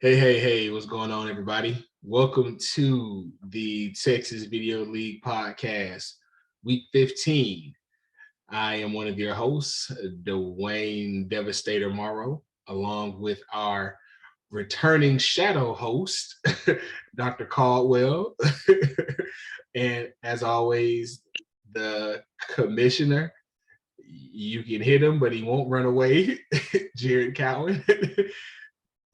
Hey, what's going on, everybody? Welcome to the Texas Video League Podcast, Week 15. I am one of your hosts, Dwayne Devastator Morrow, along with our returning shadow host, Dr. Caldwell. And as always, the commissioner. You can hit him, but he won't run away, Jared Cowan.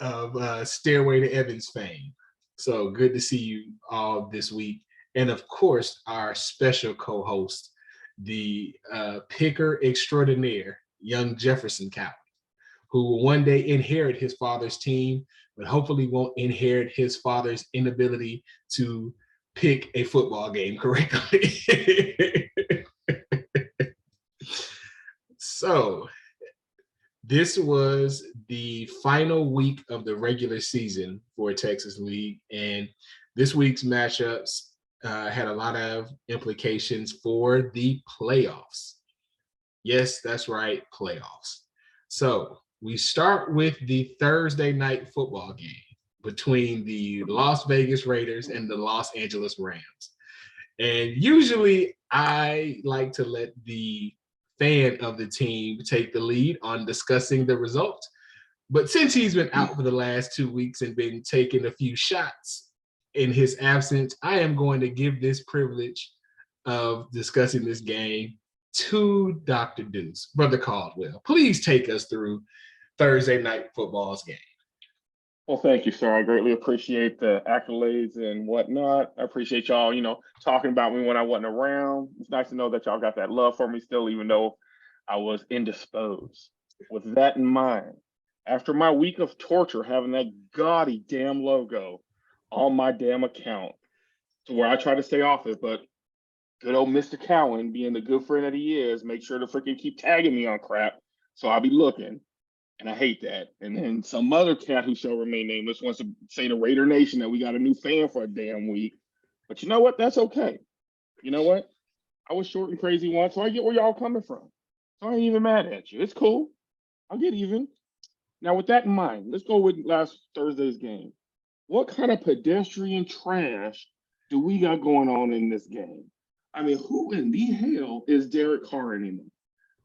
Of Stairway to Evans fame. So good to see you all this week. And of course, our special co-host, the picker extraordinaire, young Jefferson Cowan, who will one day inherit his father's team, but hopefully won't inherit his father's inability to pick a football game correctly. So this was the final week of the regular season for Texas League, and this week's matchups had a lot of implications for the playoffs. Yes, that's right, playoffs. So we start with the Thursday night football game between the Las Vegas Raiders and the Los Angeles Rams. And usually I like to let the fan of the team take the lead on discussing the results. But since he's been out for the last 2 weeks and been taking a few shots in his absence, I am going to give this privilege of discussing this game to Dr. Deuce, Brother Caldwell. Please take us through Thursday night football's game. Well, thank you, sir. I greatly appreciate the accolades and whatnot. I appreciate y'all, talking about me when I wasn't around. It's nice to know that y'all got that love for me still, even though I was indisposed. With that in mind, after my week of torture, having that gaudy damn logo on my damn account, to where I try to stay off it, but good old Mr. Cowan, being the good friend that he is, make sure to freaking keep tagging me on crap, so I'll be looking. And I hate that. And then some other cat who shall remain nameless wants to say to Raider Nation that we got a new fan for a damn week. But you know what? That's okay. You know what? I was short and crazy once, so I get where y'all coming from. So I ain't even mad at you. It's cool. I'll get even. Now, with that in mind, let's go with last Thursday's game. What kind of pedestrian trash do we got going on in this game? I mean, who in the hell is Derek Carr anymore?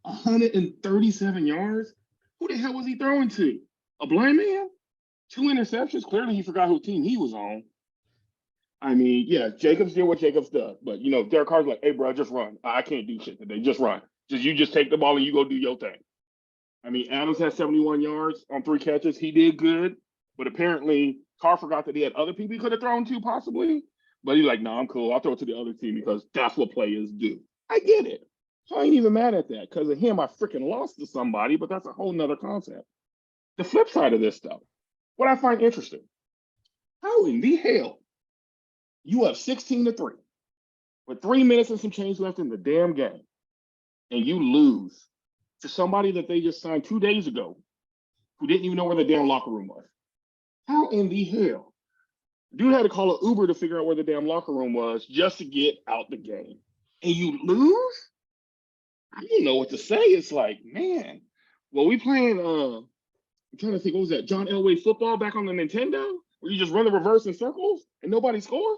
137 yards? Who the hell was he throwing to? A blind man? 2 interceptions? Clearly he forgot whose team he was on. I mean, yeah, Jacobs did what Jacobs does. But, Derek Carr's like, hey, bro, just run. I can't do shit today. Just run. You just take the ball and you go do your thing. I mean, Adams had 71 yards on 3 catches. He did good. But apparently Carr forgot that he had other people he could have thrown to possibly. But he's like, no, I'm cool. I'll throw it to the other team because that's what players do. I get it. So I ain't even mad at that because of him. I freaking lost to somebody, but that's a whole nother concept. The flip side of this stuff, what I find interesting, how in the hell you have 16-3 with 3 minutes and some change left in the damn game, and you lose to somebody that they just signed 2 days ago who didn't even know where the damn locker room was? How in the hell? Dude had to call an Uber to figure out where the damn locker room was just to get out the game. And you lose? I don't know what to say. It's like, man, well, we playing, I'm trying to think, what was that? John Elway football back on the Nintendo? Where you just run the reverse in circles and nobody score?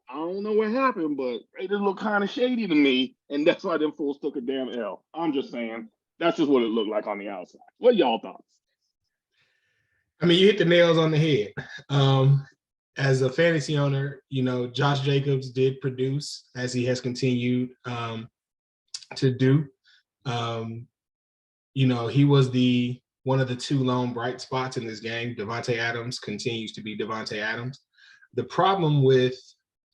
I don't know what happened, but it did look kind of shady to me. And that's why them fools took a damn L. I'm just saying, that's just what it looked like on the outside. What y'all thoughts? I mean, you hit the nails on the head. As a fantasy owner, Josh Jacobs did produce as he has continued to do. He was one of the 2 lone bright spots in this game. Devontae Adams continues to be Devontae Adams. The problem with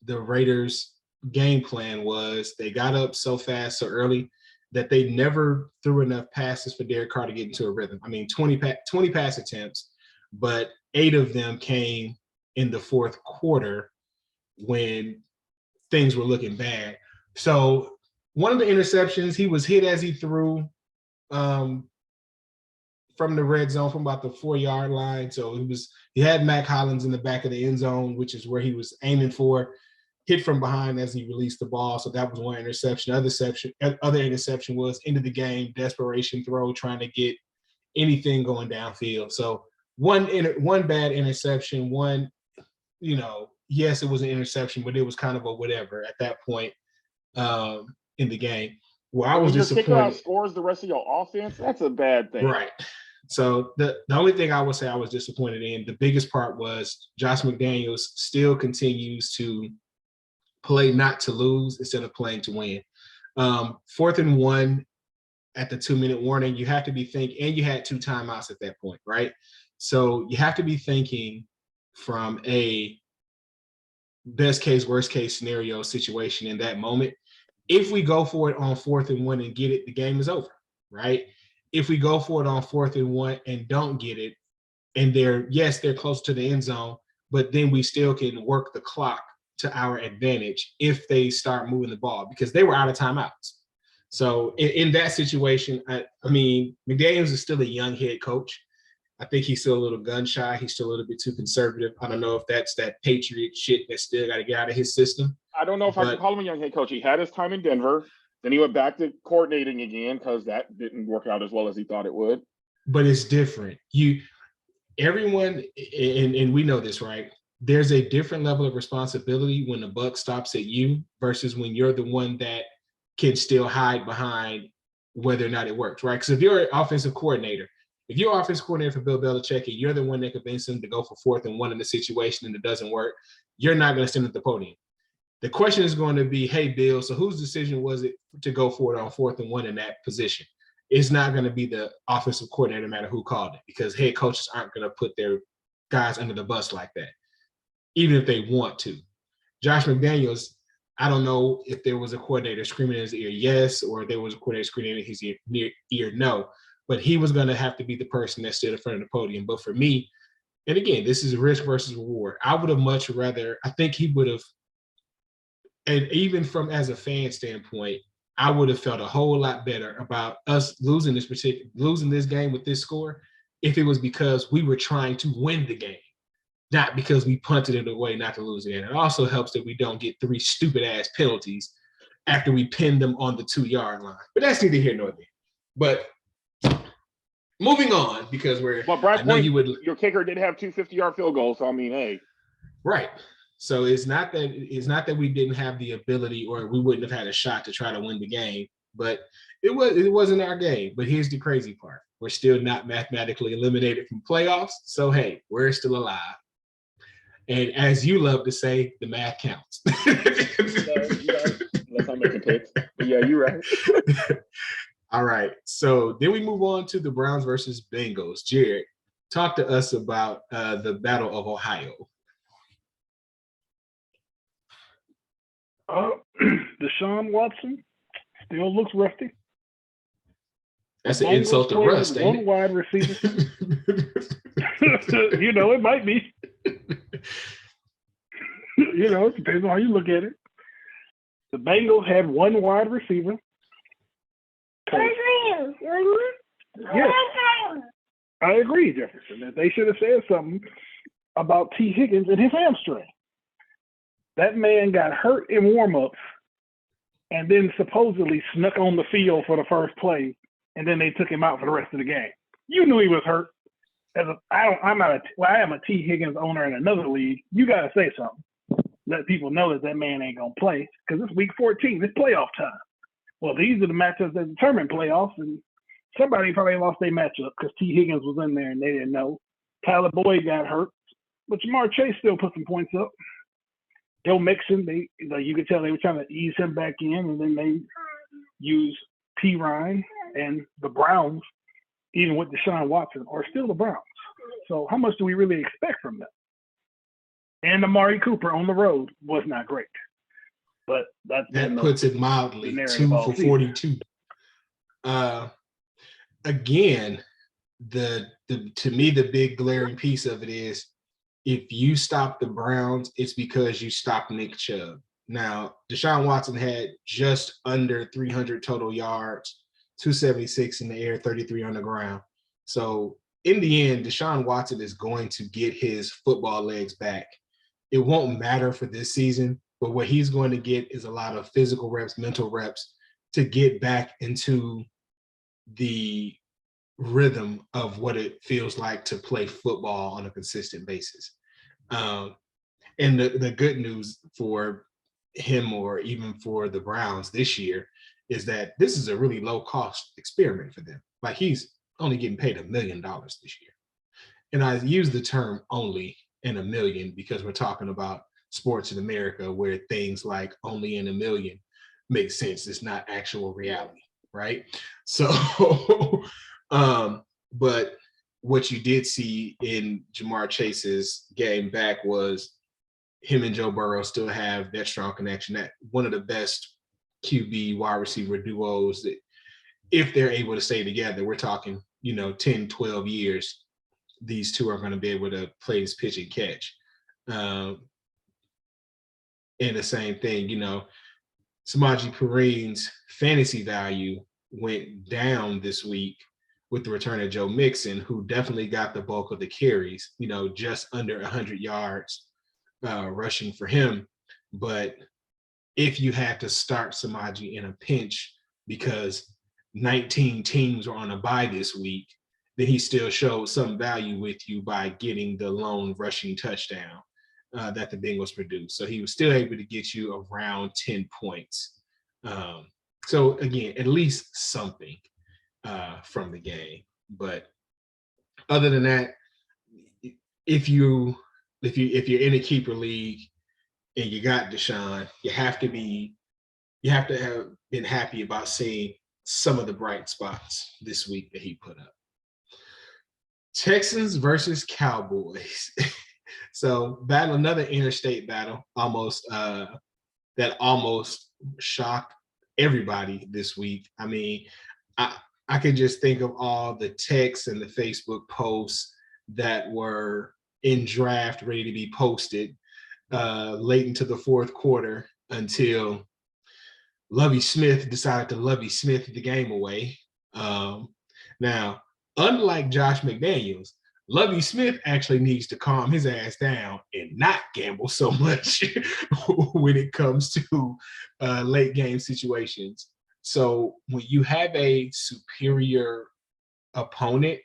the Raiders' game plan was they got up so fast, so early, that they never threw enough passes for Derek Carr to get into a rhythm. I mean, 20 pass attempts, but 8 of them came in the fourth quarter when things were looking bad. So one of the interceptions, he was hit as he threw from the red zone from about the 4-yard line. So he had Mac Hollins in the back of the end zone, which is where he was aiming for, hit from behind as he released the ball. So that was one interception. Other interception was into the game, desperation throw, trying to get anything going downfield. So one bad interception, one, yes, it was an interception, but it was kind of a whatever at that point in the game. Where I was your kicker disappointed. outscores the rest of your offense, that's a bad thing. Right. So the only thing I would say I was disappointed in, the biggest part was Josh McDaniels still continues to play not to lose instead of playing to win. 4th and 1 at the 2-minute warning, you have to be thinking, and you had 2 timeouts at that point, right? So you have to be thinking from a best case, worst case scenario situation in that moment. If we go for it on 4th and 1 and get it, the game is over, right? If we go for it on 4th and 1 and don't get it, and they're close to the end zone, but then we still can work the clock to our advantage if they start moving the ball, because they were out of timeouts. So in that situation, I mean, McDaniels is still a young head coach. I think he's still a little gun shy. He's still a little bit too conservative. I don't know if that's that Patriot shit that still got to get out of his system. I don't know if I can call him a young head coach. He had his time in Denver. Then he went back to coordinating again because that didn't work out as well as he thought it would. But it's different. Everyone, and we know this, right? There's a different level of responsibility when the buck stops at you versus when you're the one that can still hide behind whether or not it works, right? Because if you're an offensive coordinator, for Bill Belichick and you're the one that convinced him to go for 4th and 1 in the situation and it doesn't work, you're not going to stand at the podium. The question is going to be, hey, Bill, so whose decision was it to go for it on 4th and 1 in that position? It's not going to be the offensive coordinator, no matter who called it, because head coaches aren't going to put their guys under the bus like that, even if they want to. Josh McDaniels, I don't know if there was a coordinator screaming in his ear, yes, or there was a coordinator screaming in his ear, no. But he was going to have to be the person that stood in front of the podium. But for me, and again, this is risk versus reward. I would have much rather, I think he would have, and even from as a fan standpoint, I would have felt a whole lot better about us losing this game with this score if it was because we were trying to win the game, not because we punted it away not to lose it. And it also helps that we don't get 3 stupid ass penalties after we pinned them on the 2-yard line. But that's neither here nor there. But moving on, because your kicker did have 2 50-yard field goals. So I mean, hey, right. So it's not that we didn't have the ability or we wouldn't have had a shot to try to win the game, but it wasn't our game. But here's the crazy part: we're still not mathematically eliminated from playoffs. So hey, we're still alive. And as you love to say, the math counts. Unless I'm making picks. But yeah, you're right. All right. So then we move on to the Browns versus Bengals. Jared, talk to us about the Battle of Ohio. Deshaun Watson still looks rusty. That's an insult to rust, ain't it? One wide receiver. It might be. It depends on how you look at it. The Bengals had one wide receiver. Yes, I agree, Jefferson, that they should have said something about T. Higgins and his hamstring. That man got hurt in warm-ups and then supposedly snuck on the field for the first play, and then they took him out for the rest of the game. You knew he was hurt. I am a T. Higgins owner in another league. You got to say something. Let people know that man ain't going to play, because it's week 14. It's playoff time. Well, these are the matchups that determine playoffs, and somebody probably lost their matchup because T. Higgins was in there and they didn't know. Tyler Boyd got hurt, but Jamar Chase still put some points up. Joe Mixon, you could tell they were trying to ease him back in, and then they used P. Ryan, and the Browns, even with Deshaun Watson, are still the Browns. So how much do we really expect from them? And Amari Cooper on the road was not great. But that puts it mildly. 2 for 42. Again, to me, the big glaring piece of it is, if you stop the Browns, it's because you stopped Nick Chubb. Now, Deshaun Watson had just under 300 total yards, 276 in the air, 33 on the ground. So in the end, Deshaun Watson is going to get his football legs back. It won't matter for this season, but what he's going to get is a lot of physical reps, mental reps to get back into the rhythm of what it feels like to play football on a consistent basis. Um, and the good news for him, or even for the Browns this year, is that this is a really low cost experiment for them. Like, he's only getting paid $1 million this year. And I use the term only in a million because we're talking about sports in America where things like only in a million make sense. It's not actual reality, right? So, but what you did see in Jamar Chase's game back was him and Joe Burrow still have that strong connection. That one of the best QB wide receiver duos that, if they're able to stay together, we're talking, 10, 12 years, these two are going to be able to play this pitch and catch. And the same thing, Samaje Perines' fantasy value went down this week with the return of Joe Mixon, who definitely got the bulk of the carries, just under 100 yards rushing for him. But if you had to start Samaje in a pinch because 19 teams were on a bye this week, then he still showed some value with you by getting the lone rushing touchdown that the Bengals produced. So he was still able to get you around 10 points. So again, at least something from the game. But other than that, if you're in a keeper league and you got Deshaun, you have to have been happy about seeing some of the bright spots this week that he put up. Texans versus Cowboys. So another interstate battle, that almost shocked everybody this week. I mean, I could just think of all the texts and the Facebook posts that were in draft ready to be posted late into the fourth quarter until Lovie Smith decided to Lovie Smith the game away. Now, unlike Josh McDaniels, Lovie Smith actually needs to calm his ass down and not gamble so much when it comes to late game situations. So when you have a superior opponent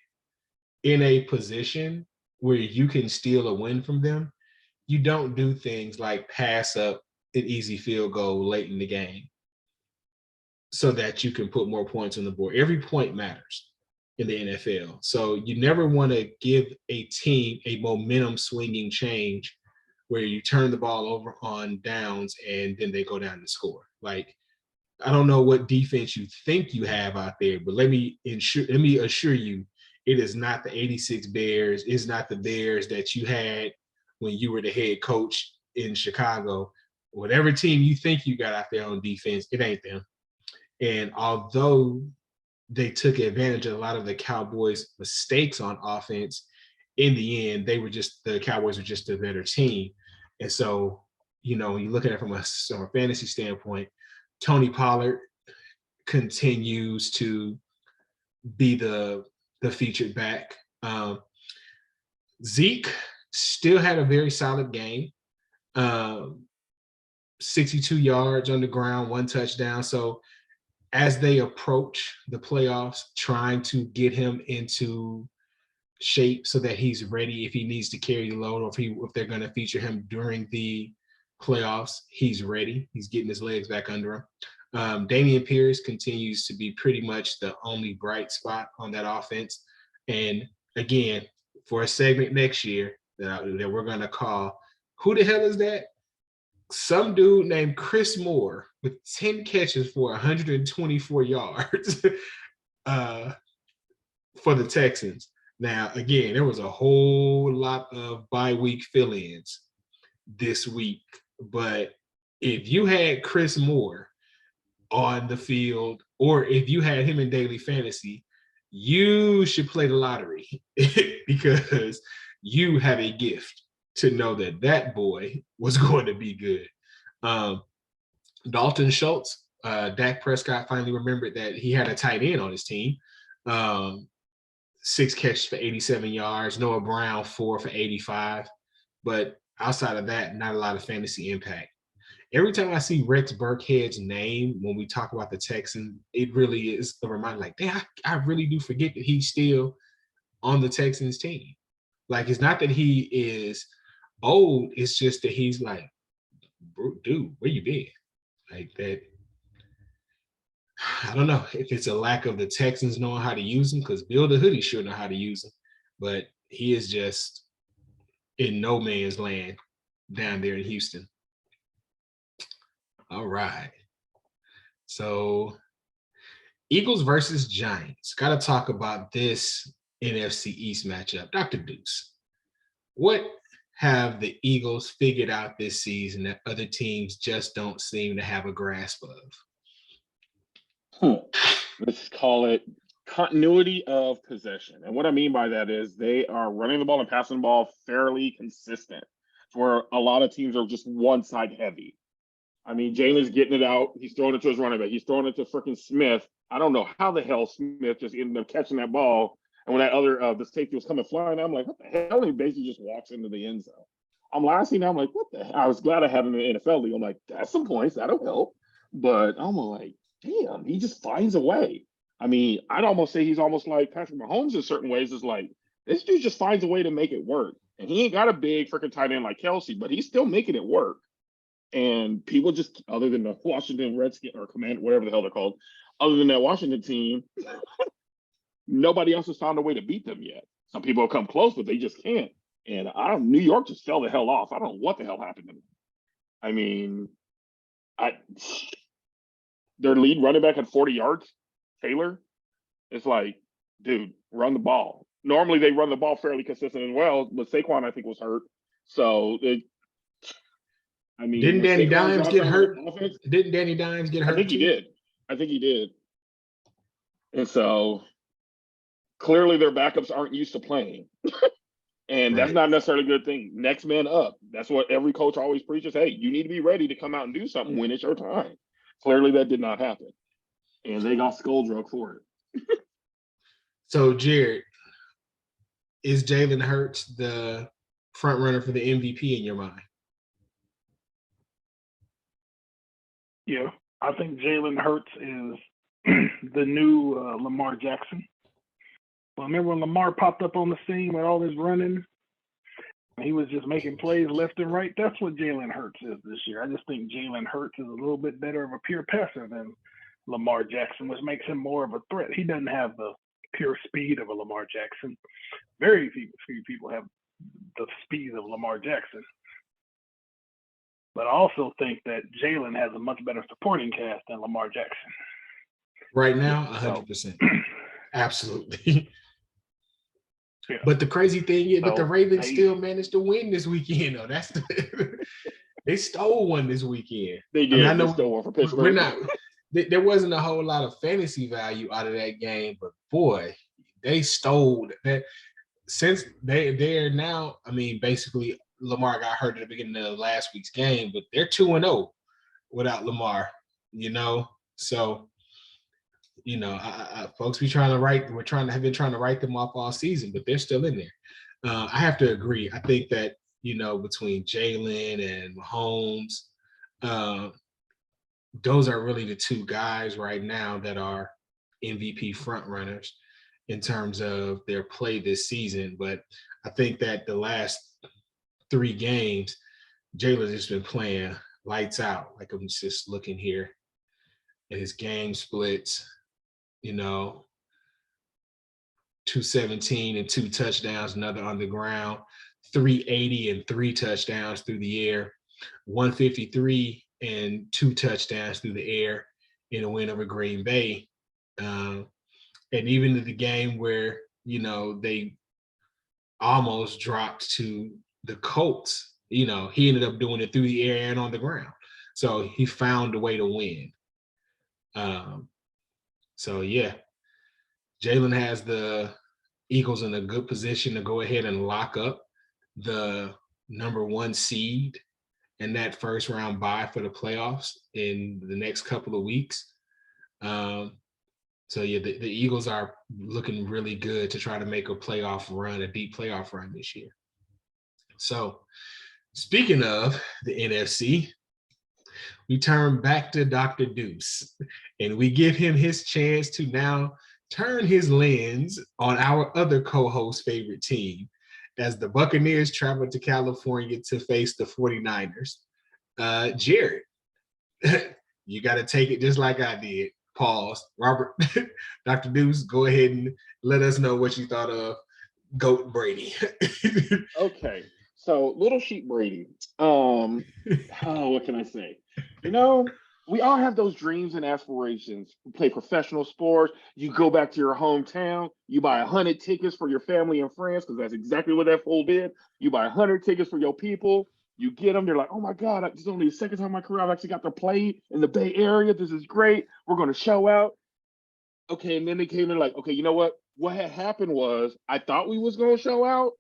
in a position where you can steal a win from them, you don't do things like pass up an easy field goal late in the game so that you can put more points on the board. Every point matters in the NFL. So you never want to give a team a momentum swinging change where you turn the ball over on downs and then they go down to score. Like, I don't know what defense you think you have out there, but let me assure you, it is not the 86 Bears. It's not the Bears that you had when you were the head coach in Chicago. Whatever team you think you got out there on defense, it ain't them. And although they took advantage of a lot of the Cowboys' mistakes on offense, in the end, the Cowboys were just a better team. And so, when you look at it from a fantasy standpoint, Tony Pollard continues to be the featured back. Zeke still had a very solid game. 62 yards on the ground, 1 touchdown. So as they approach the playoffs, trying to get him into shape so that he's ready if he needs to carry the load, or if they're going to feature him during the playoffs, he's ready. He's getting his legs back under him. Dameon Pierce continues to be pretty much the only bright spot on that offense. And again, for a segment next year that we're going to call, who the hell is that? Some dude named Chris Moore with 10 catches for 124 yards for the Texans. Now, again, there was a whole lot of bye week fill-ins this week, but if you had Chris Moore on the field, or if you had him in daily fantasy, you should play the lottery because you have a gift to know that boy was going to be good. Dalton Schultz, Dak Prescott finally remembered that he had a tight end on his team. 6 catches for 87 yards. Noah Brown, 4 for 85. But outside of that, not a lot of fantasy impact. every time I see Rex Burkhead's name when we talk about the Texans, it really is a reminder. Like, damn, I really do forget that he's still on the Texans team. Like, it's not that he is old; it's just that he's like, dude, where you been? Like that. I don't know if it's a lack of the Texans knowing how to use him, because Bill the Hoodie sure know how to use him, but he is just in no man's land down there in Houston. All right. So Eagles versus Giants. Got to talk about this NFC East matchup. Dr. Deuce, what have the Eagles figured out this season that other teams just don't seem to have a grasp of? Let's call it continuity of possession. And what I mean by that is they are running the ball and passing the ball fairly consistent, where a lot of teams are just one side heavy. I mean, Jalen's getting it out. He's throwing it to his running back. He's throwing it to freaking Smith. I don't know how the hell Smith just ended up catching that ball. And when that other the safety was coming flying, I'm like, what the hell? And he basically just walks into the end zone. I'm last now. I'm like, what the hell? I was glad I had him in the NFL league. I'm like, that's some points. That'll help. But I'm like, damn, he just finds a way. I mean, I'd almost say he's almost like Patrick Mahomes in certain ways. Is like, this dude just finds a way to make it work. And he ain't got a big freaking tight end like Kelsey, but he's still making it work. And people just, other than the Washington Redskins or Command, whatever the hell they're called, other than that Washington team, nobody else has found a way to beat them yet. Some people have come close, but they just can't. And New York just fell the hell off. I don't know what the hell happened to them. I mean, their lead running back at 40 yards, Taylor. It's like, dude, run the ball. Normally they run the ball fairly consistent as well, but Saquon, I think, was hurt. So I mean, didn't Danny Dimes get hurt? Offense, didn't Danny Dimes get hurt? I think he did. I think he did. And so clearly their backups aren't used to playing. And that's not necessarily a good thing. Next man up. That's what every coach always preaches. Hey, you need to be ready to come out and do something when it's your time. Clearly that did not happen. And they got skull drug for it. So, Jared, is Jalen Hurts the front runner for the MVP in your mind? Yeah, I think Jalen Hurts is the new Lamar Jackson. Well, remember when Lamar popped up on the scene with all this running? He was just making plays left and right. That's what Jalen Hurts is this year. I just think Jalen Hurts is a little bit better of a pure passer than Lamar Jackson, which makes him more of a threat. He doesn't have the pure speed of a Lamar Jackson. Very few people have the speed of Lamar Jackson. But I also think that Jalen has a much better supporting cast than Lamar Jackson. Right now, 100%. Absolutely. Yeah. But the crazy thing is, but the Ravens still managed to win this weekend, though. That's they stole one this weekend. They did. I know they stole one for Pittsburgh. We're not. There wasn't a whole lot of fantasy value out of that game, but boy, they stole that. Since they're now, I mean, basically Lamar got hurt at the beginning of last week's game, but they're 2-0 without Lamar. So. Folks be trying to write. Have been trying to write them off all season, but they're still in there. I have to agree. I think that between Jalen and Mahomes, those are really the two guys right now that are MVP front runners in terms of their play this season. But I think that the last 3 games, Jalen's just been playing lights out. Like, I'm just looking here at his game splits. 217 and 2 touchdowns, another on the ground, 380 and 3 touchdowns through the air, 153 and 2 touchdowns through the air in a win over Green Bay. And even in the game where, they almost dropped to the Colts, he ended up doing it through the air and on the ground. So he found a way to win. So, yeah, Jalen has the Eagles in a good position to go ahead and lock up the number 1 seed in that first round bye for the playoffs in the next couple of weeks. So, yeah, the Eagles are looking really good to try to make a playoff run, a deep playoff run this year. So, speaking of the NFC, we turn back to Dr. Deuce and we give him his chance to now turn his lens on our other co-host favorite team as the Buccaneers travel to California to face the 49ers. Jared, you got to take it just like I did. Pause. Robert, Dr. Deuce, go ahead and let us know what you thought of Goat Brady. Okay, so little sheep Brady. Oh, what can I say? You know, we all have those dreams and aspirations. You play professional sports. You go back to your hometown. You buy 100 tickets for your family and friends because that's exactly what that fool did. You buy 100 tickets for your people. You get them. They're like, oh my God, this is only the second time in my career I've actually got to play in the Bay Area. This is great. We're going to show out. Okay, and then they came in like, okay, you know what? What had happened was I thought we was going to show out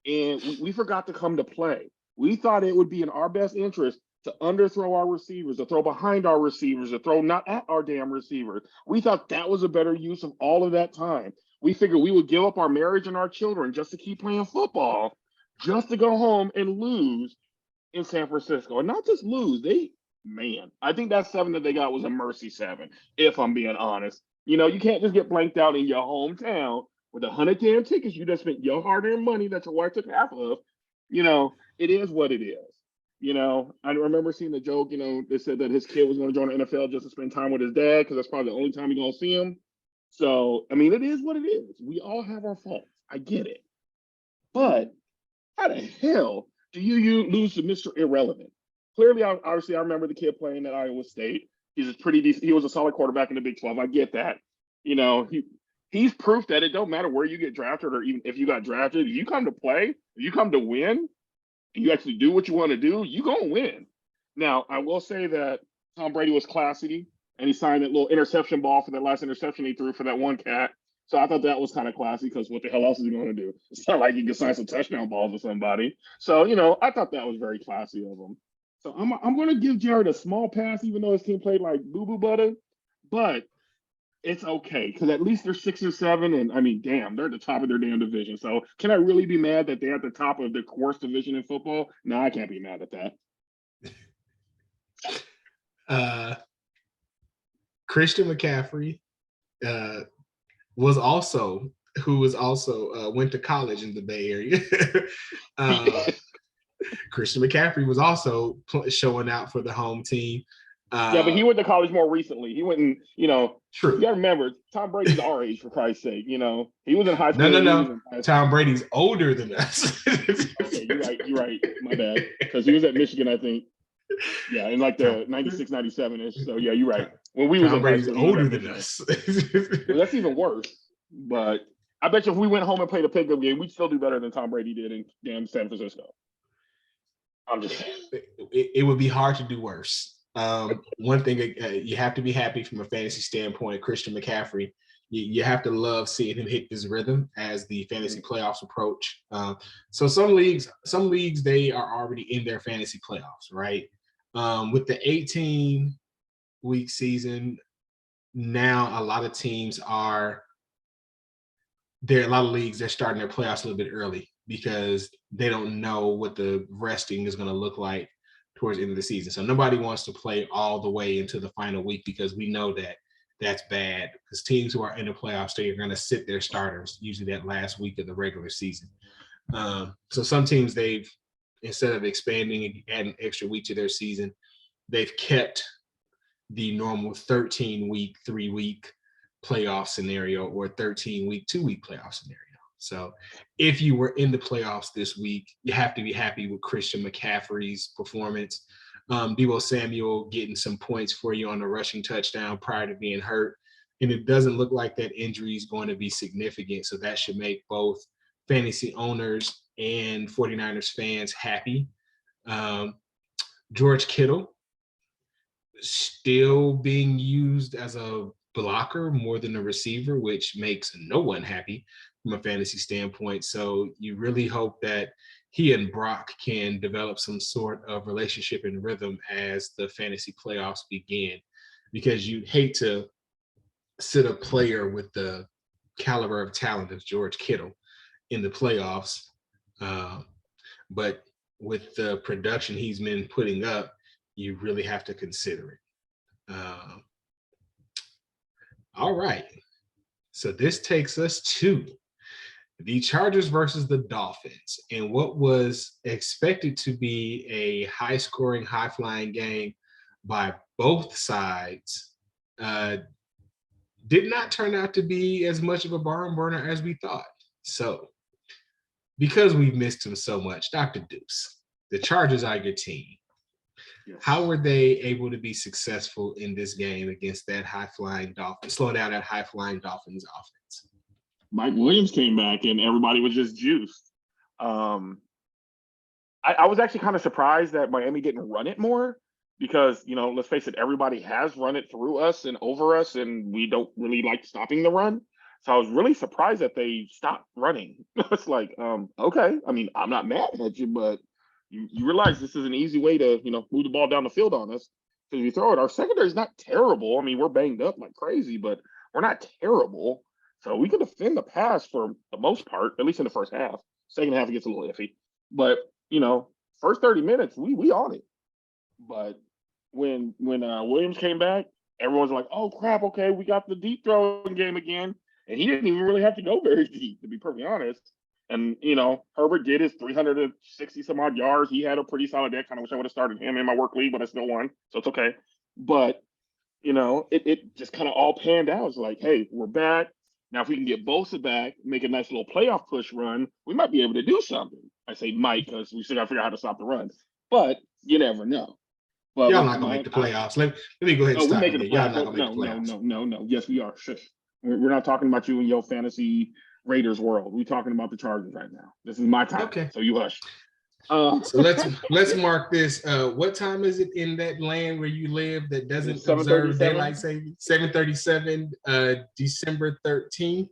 and we forgot to come to play. We thought it would be in our best interest to underthrow our receivers, to throw behind our receivers, to throw not at our damn receivers. We thought that was a better use of all of that time. We figured we would give up our marriage and our children just to keep playing football, just to go home and lose in San Francisco. And not just lose, I think that 7 that they got was a mercy 7, if I'm being honest. You know, you can't just get blanked out in your hometown with 110 tickets you just spent your hard-earned money that your wife took half of. You know, it is what it is. You know, I remember seeing the joke, you know, they said that his kid was going to join the NFL just to spend time with his dad because that's probably the only time he's going to see him. So, I mean, it is what it is. We all have our faults. I get it. But how the hell do you lose to Mr. Irrelevant? Clearly, obviously, I remember the kid playing at Iowa State. He's a pretty decent. He was a solid quarterback in the Big 12. I get that. You know, he's proof that it don't matter where you get drafted or even if you got drafted. If you come to play, if you come to win, and you actually do what you want to do, you gonna win. Now, I will say that Tom Brady was classy, and he signed that little interception ball for that last interception he threw for that one cat. So I thought that was kind of classy because what the hell else is he going to do? It's not like he can sign some touchdown balls with somebody. So, you know, I thought that was very classy of him. So I'm going to give Jared a small pass, even though his team played like boo-boo butter. But it's okay because at least they're 6 or 7, and I mean, damn, they're at the top of their damn division. So can I really be mad that they're at the top of the worst division in football? No, I can't be mad at that. Christian McCaffrey was also went to college in the Bay Area. Christian McCaffrey was also showing out for the home team. Yeah, but he went to college more recently. He went and, you know, true. You got to remember, Tom Brady's our age, for Christ's sake. You know, he was in high school. No. Tom Brady's older than us. Okay, you're right. My bad. Because he was at Michigan, I think. Yeah, in like the 96, 97-ish. So, yeah, you're right. When we was in high school, older than us. Well, that's even worse. But I bet you if we went home and played a pickup game, we'd still do better than Tom Brady did in damn San Francisco. I'm just saying. It would be hard to do worse. One thing you have to be happy from a fantasy standpoint, Christian McCaffrey. You have to love seeing him hit this rhythm as the fantasy playoffs approach. So some leagues they are already in their fantasy playoffs, right? With the 18-week season, now a lot of teams are there. A lot of leagues they're starting their playoffs a little bit early because they don't know what the resting is going to look like towards the end of the season. So nobody wants to play all the way into the final week because we know that that's bad because teams who are in the playoffs, they are going to sit their starters usually that last week of the regular season. So some teams, they've, instead of expanding and adding extra week to their season, they've kept the normal 13-week, 3-week playoff scenario or 13-week, 2-week playoff scenario. So if you were in the playoffs this week, you have to be happy with Christian McCaffrey's performance. Deebo Samuel getting some points for you on a rushing touchdown prior to being hurt. And it doesn't look like that injury is going to be significant. So that should make both fantasy owners and 49ers fans happy. George Kittle still being used as a blocker more than a receiver, which makes no one happy from a fantasy standpoint. So you really hope that he and Brock can develop some sort of relationship and rhythm as the fantasy playoffs begin, because you'd hate to sit a player with the caliber of talent of George Kittle in the playoffs. But with the production he's been putting up, you really have to consider it. All right. So this takes us to the Chargers versus the Dolphins, and what was expected to be a high-scoring, high-flying game by both sides did not turn out to be as much of a barn burner as we thought. So, because we've missed him so much, Dr. Deuce, the Chargers are your team. Yes. How were they able to be successful in this game against that high-flying Dolphins, slow down that high-flying Dolphins offense? Mike Williams came back and everybody was just juiced. I was actually kind of surprised that Miami didn't run it more because, let's face it, everybody has run it through us and over us, and we don't really like stopping the run. So I was really surprised that they stopped running. It's like, okay. I mean, I'm not mad at you, but you realize this is an easy way to, move the ball down the field on us. Because if you throw it, our secondary is not terrible. I mean, we're banged up like crazy, but we're not terrible. So we could defend the pass for the most part, at least in the first half. Second half, it gets a little iffy. But, first 30 minutes, we on it. But when Williams came back, everyone's like, oh, crap, okay, we got the deep throwing game again. And he didn't even really have to go very deep, to be perfectly honest. And, Herbert did his 360-some-odd yards. He had a pretty solid day. I kind of wish I would have started him in my work league, but I still won. So it's okay. But, it just kind of all panned out. It's like, hey, we're back. Now, if we can get Bosa back, make a nice little playoff push run, we might be able to do something. I say might because we still got to figure out how to stop the run. But you never know. But y'all not going to make the playoffs. Let me go ahead and stop it. Y'all not going to make the playoffs. No. Yes, we are. Shush. We're not talking about you in your fantasy Raiders world. We're talking about the Chargers right now. This is my time. Okay. So you hush. So let's mark this. What time is it in that land where you live that doesn't observe daylight saving? 7:37, December 13th.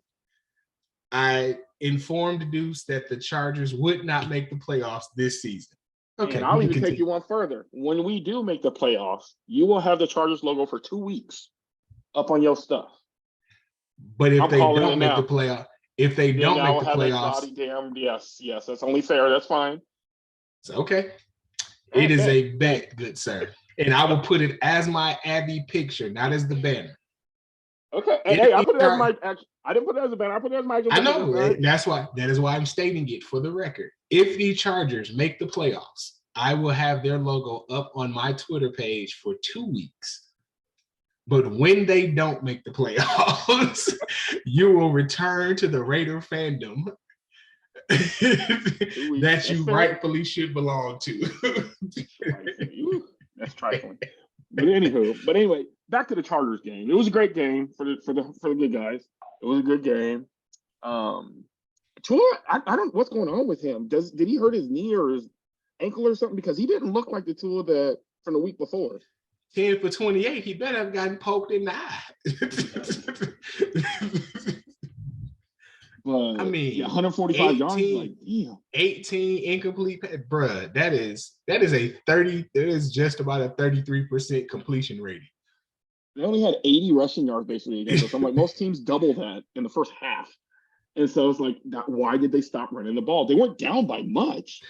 I informed Deuce that the Chargers would not make the playoffs this season. Okay, and I'll even take you one further. When we do make the playoffs, you will have the Chargers logo for 2 weeks up on your stuff. But if they don't make the playoff, if they don't make the playoffs, yes, that's only fair. That's fine. So, okay. It is a bet, good sir. And I will put it as my Abby picture, not as the banner. Okay. Hey, I put it as my I didn't put it as a banner. I put it as my I know. That is why I'm stating it for the record. If the Chargers make the playoffs, I will have their logo up on my Twitter page for 2 weeks. But when they don't make the playoffs, you will return to the Raider fandom that you rightfully should belong to. That's trifling. But anyway, back to the Chargers game. It was a great game for the good guys. It was a good game. Tua, I don't know what's going on with him. Did he hurt his knee or his ankle or something? Because he didn't look like the Tua that from the week before. 10 for 28. He better have gotten poked in the eye. But I mean, 145 yards, like, damn. 18 incomplete, bruh. That is a 30. That is just about a 33% completion rating. They only had 80 rushing yards basically against us. I'm like, most teams double that in the first half, and so it's like, why did they stop running the ball? They weren't down by much.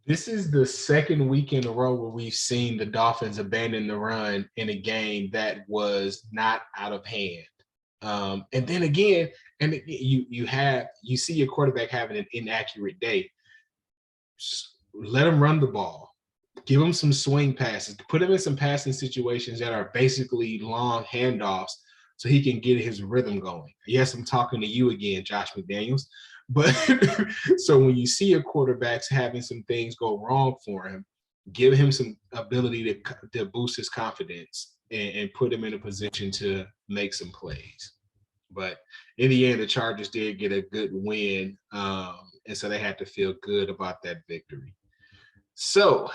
This is the second week in a row where we've seen the Dolphins abandon the run in a game that was not out of hand. And then again, and you see your quarterback having an inaccurate day. Just let him run the ball. Give him some swing passes. Put him in some passing situations that are basically long handoffs so he can get his rhythm going. Yes, I'm talking to you again, Josh McDaniels. But so when you see a quarterback's having some things go wrong for him, give him some ability to boost his confidence and put him in a position to make some plays. But in the end, the Chargers did get a good win, and so they had to feel good about that victory. So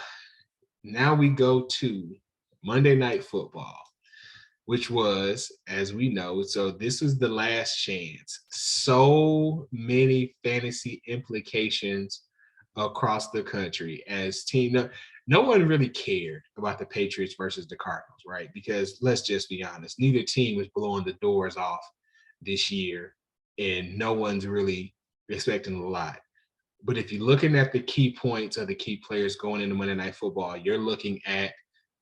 now we go to Monday Night Football, which was, as we know, so this was the last chance. So many fantasy implications across the country as team. No one really cared about the Patriots versus the Cardinals, right? Because let's just be honest, neither team is blowing the doors off this year, and no one's really expecting a lot. But if you're looking at the key points of the key players going into Monday Night Football, you're looking at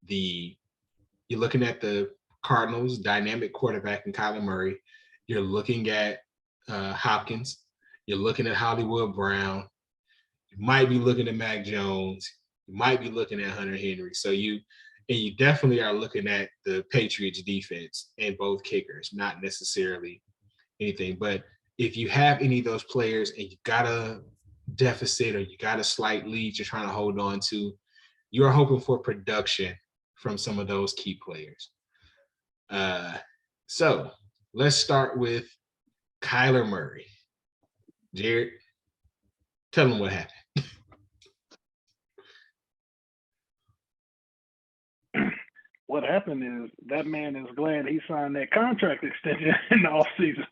you're looking at the Cardinals' dynamic quarterback in Kyler Murray. You're looking at Hopkins. You're looking at Hollywood Brown. You might be looking at Mac Jones. You might be looking at Hunter Henry. So you definitely are looking at the Patriots defense and both kickers, not necessarily anything. But if you have any of those players and you got a deficit or you got a slight lead you're trying to hold on to, you're hoping for production from some of those key players. So let's start with Kyler Murray. Jared, tell him what happened. What happened is that man is glad he signed that contract extension in the offseason,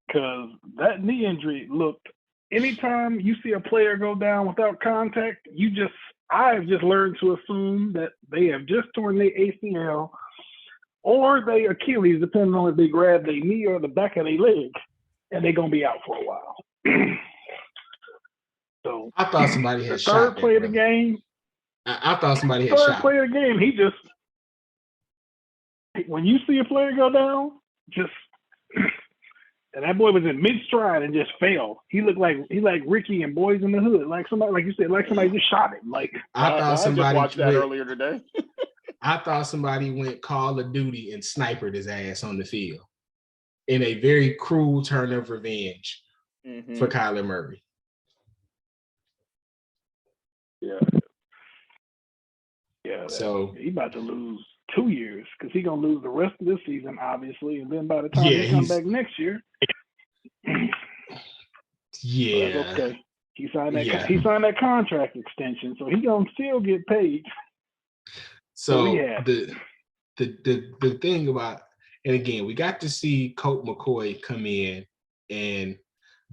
because that knee injury looked. Anytime you see a player go down without contact, I've just learned to assume that they have just torn their ACL or their Achilles, depending on if they grab their knee or the back of their leg, and they're gonna be out for a while. So I thought somebody had the shot third that play of the brother. game. I thought somebody had Third shot. play of the game, he just, when you see a player go down, just, and that boy was in mid stride and just fell. He looked like Ricky and Boys in the Hood, like somebody, like you said, like somebody just shot him. Like I thought just somebody watched that earlier today. I thought somebody went Call of Duty and sniped his ass on the field in a very cruel turn of revenge for Kyler Murray. Yeah. So he about to lose 2 years because he's gonna lose the rest of this season, obviously, and then by the time he comes back next year, that's okay. He signed that contract extension, so he's gonna still get paid. So the thing about, and again, we got to see Colt McCoy come in, and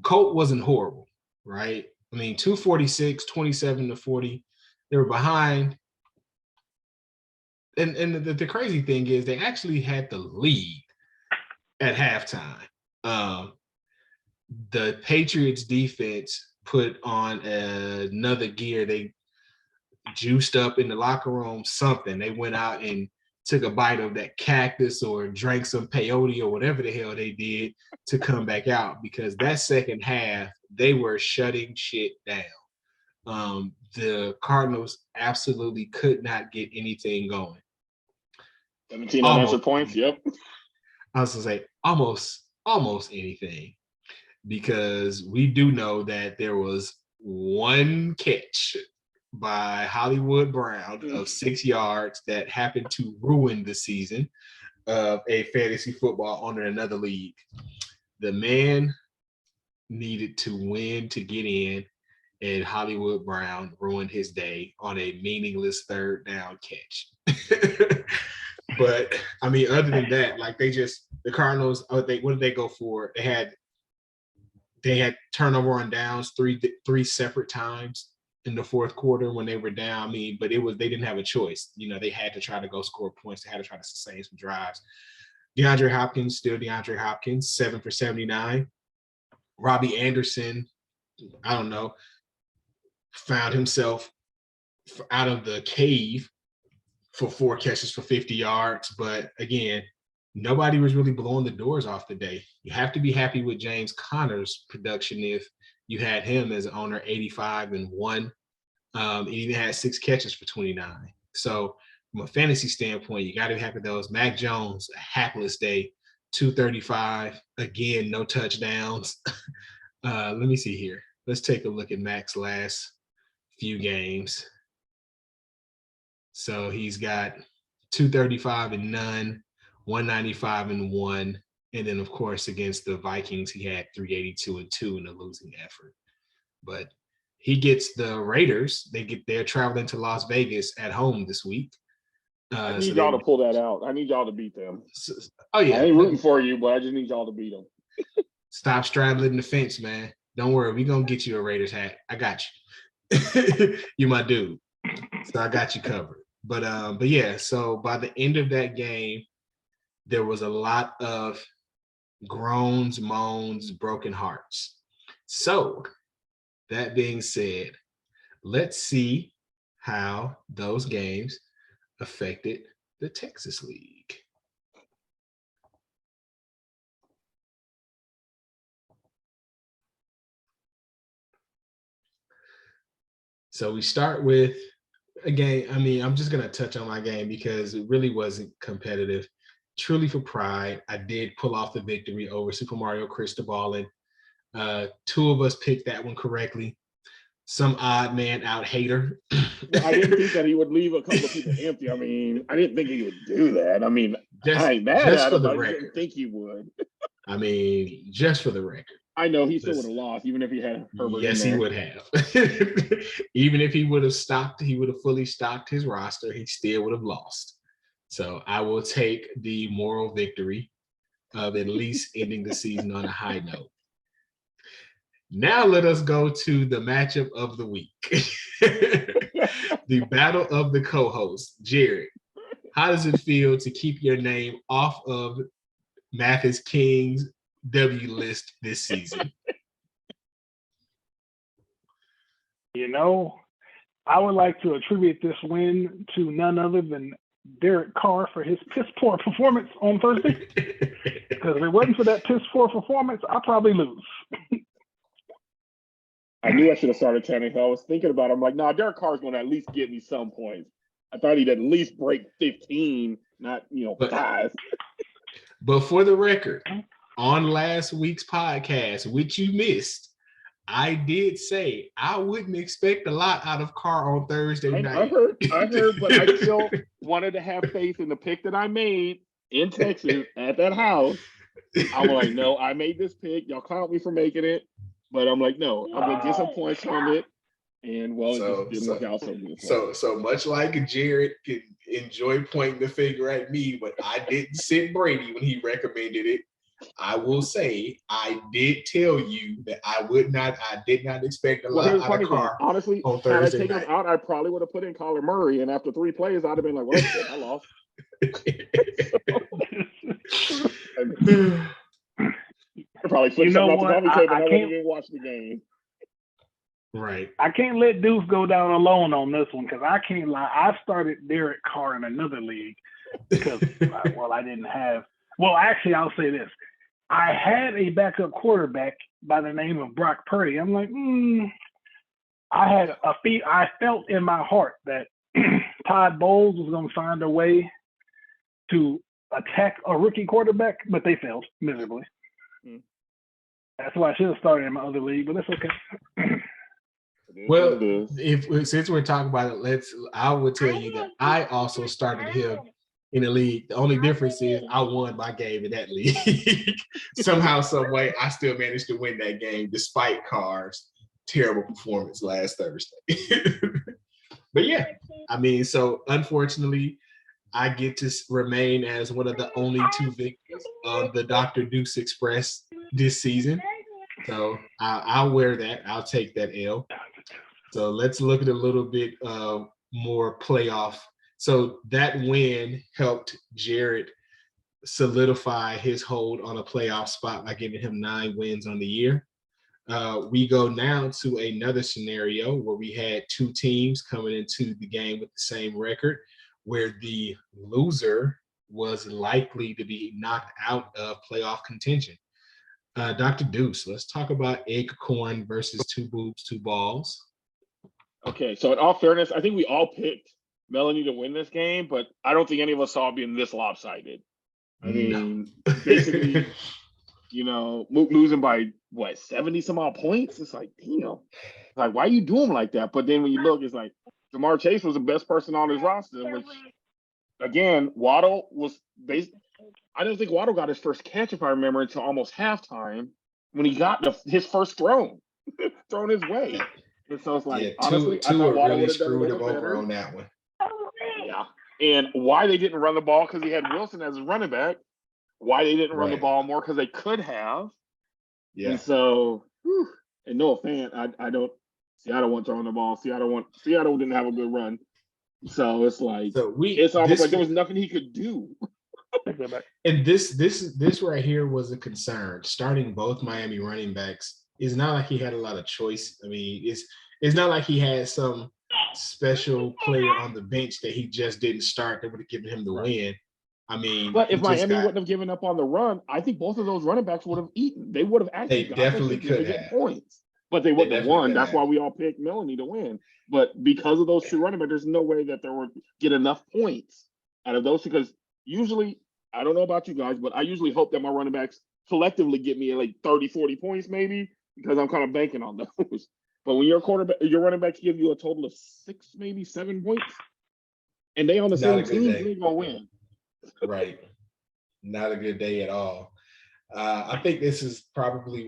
Colt wasn't horrible, right? I mean, 246, 27-40. They were behind. And the crazy thing is they actually had the lead at halftime. The Patriots defense put on another gear. They juiced up in the locker room, something. They went out and took a bite of that cactus or drank some peyote or whatever the hell they did to come back out, because that second half, they were shutting shit down. The Cardinals absolutely could not get anything going. 17 unanswered points, yep. I was going to say almost anything, because we do know that there was one catch by Hollywood Brown of 6 yards that happened to ruin the season of a fantasy football owner in another league. The man needed to win to get in, and Hollywood Brown ruined his day on a meaningless third down catch. But I mean, other than that, like the Cardinals, what did they go for? They had turnover on downs three separate times in the fourth quarter when they were down. I mean, but they didn't have a choice. You know, they had to try to go score points. They had to try to sustain some drives. DeAndre Hopkins, 7 for 79. Robbie Anderson, I don't know, found himself out of the cave for 4 catches for 50 yards. But again, nobody was really blowing the doors off the day. You have to be happy with James Conner's production if you had him as an owner, 85 and 1. He even had 6 catches for 29. So from a fantasy standpoint, you got to be happy with those. Mac Jones, a hapless day, 235. Again, no touchdowns. Let me see here. Let's take a look at Mac's last few games. So he's got 235 and none, 195 and 1. And then, of course, against the Vikings, he had 382 and 2 in a losing effort. But he gets the Raiders. They're traveling to Las Vegas at home this week. I need y'all to pull that out. I need y'all to beat them. Oh, yeah. I ain't rooting for you, but I just need y'all to beat them. Stop straddling the fence, man. Don't worry. We're going to get you a Raiders hat. I got you. You're my dude. So I got you covered. But yeah, so by the end of that game, there was a lot of groans, moans, broken hearts. So that being said, let's see how those games affected the Texas League. So we start with a game. I mean, I'm just going to touch on my game because it really wasn't competitive. Truly for pride, I did pull off the victory over Super Mario Cristobal. Two of us picked that one correctly. Some odd man out hater. Well, I didn't think that he would leave a couple of people empty. I mean, I didn't think he would do that. I mean, I ain't mad at him, but I didn't think he would. I mean, just for the record. I know he still would have lost, even if he had Herbert. Yes, he would have. Even if he would have stopped, he would have fully stocked his roster, he still would have lost. So I will take the moral victory of at least ending the season on a high note. Now let us go to the matchup of the week. The battle of the co-hosts. Jared, how does it feel to keep your name off of Mathis King's W list this season? You know, I would like to attribute this win to none other than Derek Carr for his piss poor performance on Thursday. Because if it wasn't for that piss poor performance, I'd probably lose. I knew I should have started Tannehill. I was thinking about it. I'm like, nah, Derek Carr's going to at least get me some points. I thought he'd at least break 15, not, 5. But for the record, on last week's podcast, which you missed, I did say I wouldn't expect a lot out of Carr on Thursday night. I heard, but I still wanted to have faith in the pick that I made in Texas at that house. I'm like, no, I made this pick. Y'all clowned me for making it. But I'm like, no, I'm going to get some points from it. And, well, it just didn't work out so good. So much like Jared can enjoy pointing the finger at me, but I didn't sit Brady when he recommended it. I will say I did tell you that I did not expect a lot out of Carr. Honestly, on Thursday had I taken us out, I probably would have put in Kyler Murray. And after 3 plays, I'd have been like, well, shit, I lost. I probably flipped something off the coffee table and I wouldn't even watch the game. Right. I can't let Deuce go down alone on this one because I can't lie. I started Derek Carr in another league because, I didn't have. Well, actually, I'll say this. I had a backup quarterback by the name of Brock Purdy. I'm like, I felt in my heart that Todd Bowles was going to find a way to attack a rookie quarterback, but they failed miserably. That's why I should have started in my other league, but that's okay. Well, since we're talking about it, I would tell you that I also started him in the league. The only difference is I won my game in that league. Somehow, some way, I still managed to win that game despite Carr's terrible performance last Thursday. But yeah, I mean, so unfortunately, I get to remain as one of the only 2 victims of the Dr. Deuce Express this season. So I'll wear that. I'll take that L. So let's look at a little bit more playoff. So that win helped Jared solidify his hold on a playoff spot by giving him 9 wins on the year. We go now to another scenario where we had 2 teams coming into the game with the same record, where the loser was likely to be knocked out of playoff contention. Dr. Deuce, let's talk about Acorn versus 2 Boobs, 2 Balls. Okay, so in all fairness, I think we all picked Melanie to win this game, but I don't think any of us saw it being this lopsided. I mean, basically, losing by, 70 some odd points? It's like, damn. Like, why are you doing like that? But then when you look, it's like, Jamar Chase was the best person on his roster, which, again, Waddle was I don't think Waddle got his first catch, if I remember, until almost halftime when he got his first thrown his way. And so it's like, honestly, I thought Waddle would have done a little bit better on that one. Yeah. And why they didn't run the ball, because he had Wilson as his running back. Why they didn't run the ball more, because they could have. Yeah. And so, and no offense, Seattle wasn't throwing the ball. Seattle didn't have a good run. So it's like, it's almost like there was nothing he could do. And this right here was a concern. Starting both Miami running backs, it's not like he had a lot of choice. I mean, it's not like he had some special player on the bench that he just didn't start that would have given him the win. I mean, but if Miami wouldn't have given up on the run, I think both of those running backs would have eaten. They would have actually got some significant points, but they wouldn't have won. That's why we all picked Melanie to win. But because of those two running backs, there's no way that there would get enough points out of those, because usually, I don't know about you guys, but I usually hope that my running backs collectively get me like 30, 40 points maybe, because I'm kind of banking on those. But when your running backs give you a total of 6, maybe 7 points, and they on the same team, you ain't gonna win. Right. Not a good day at all. I think this is probably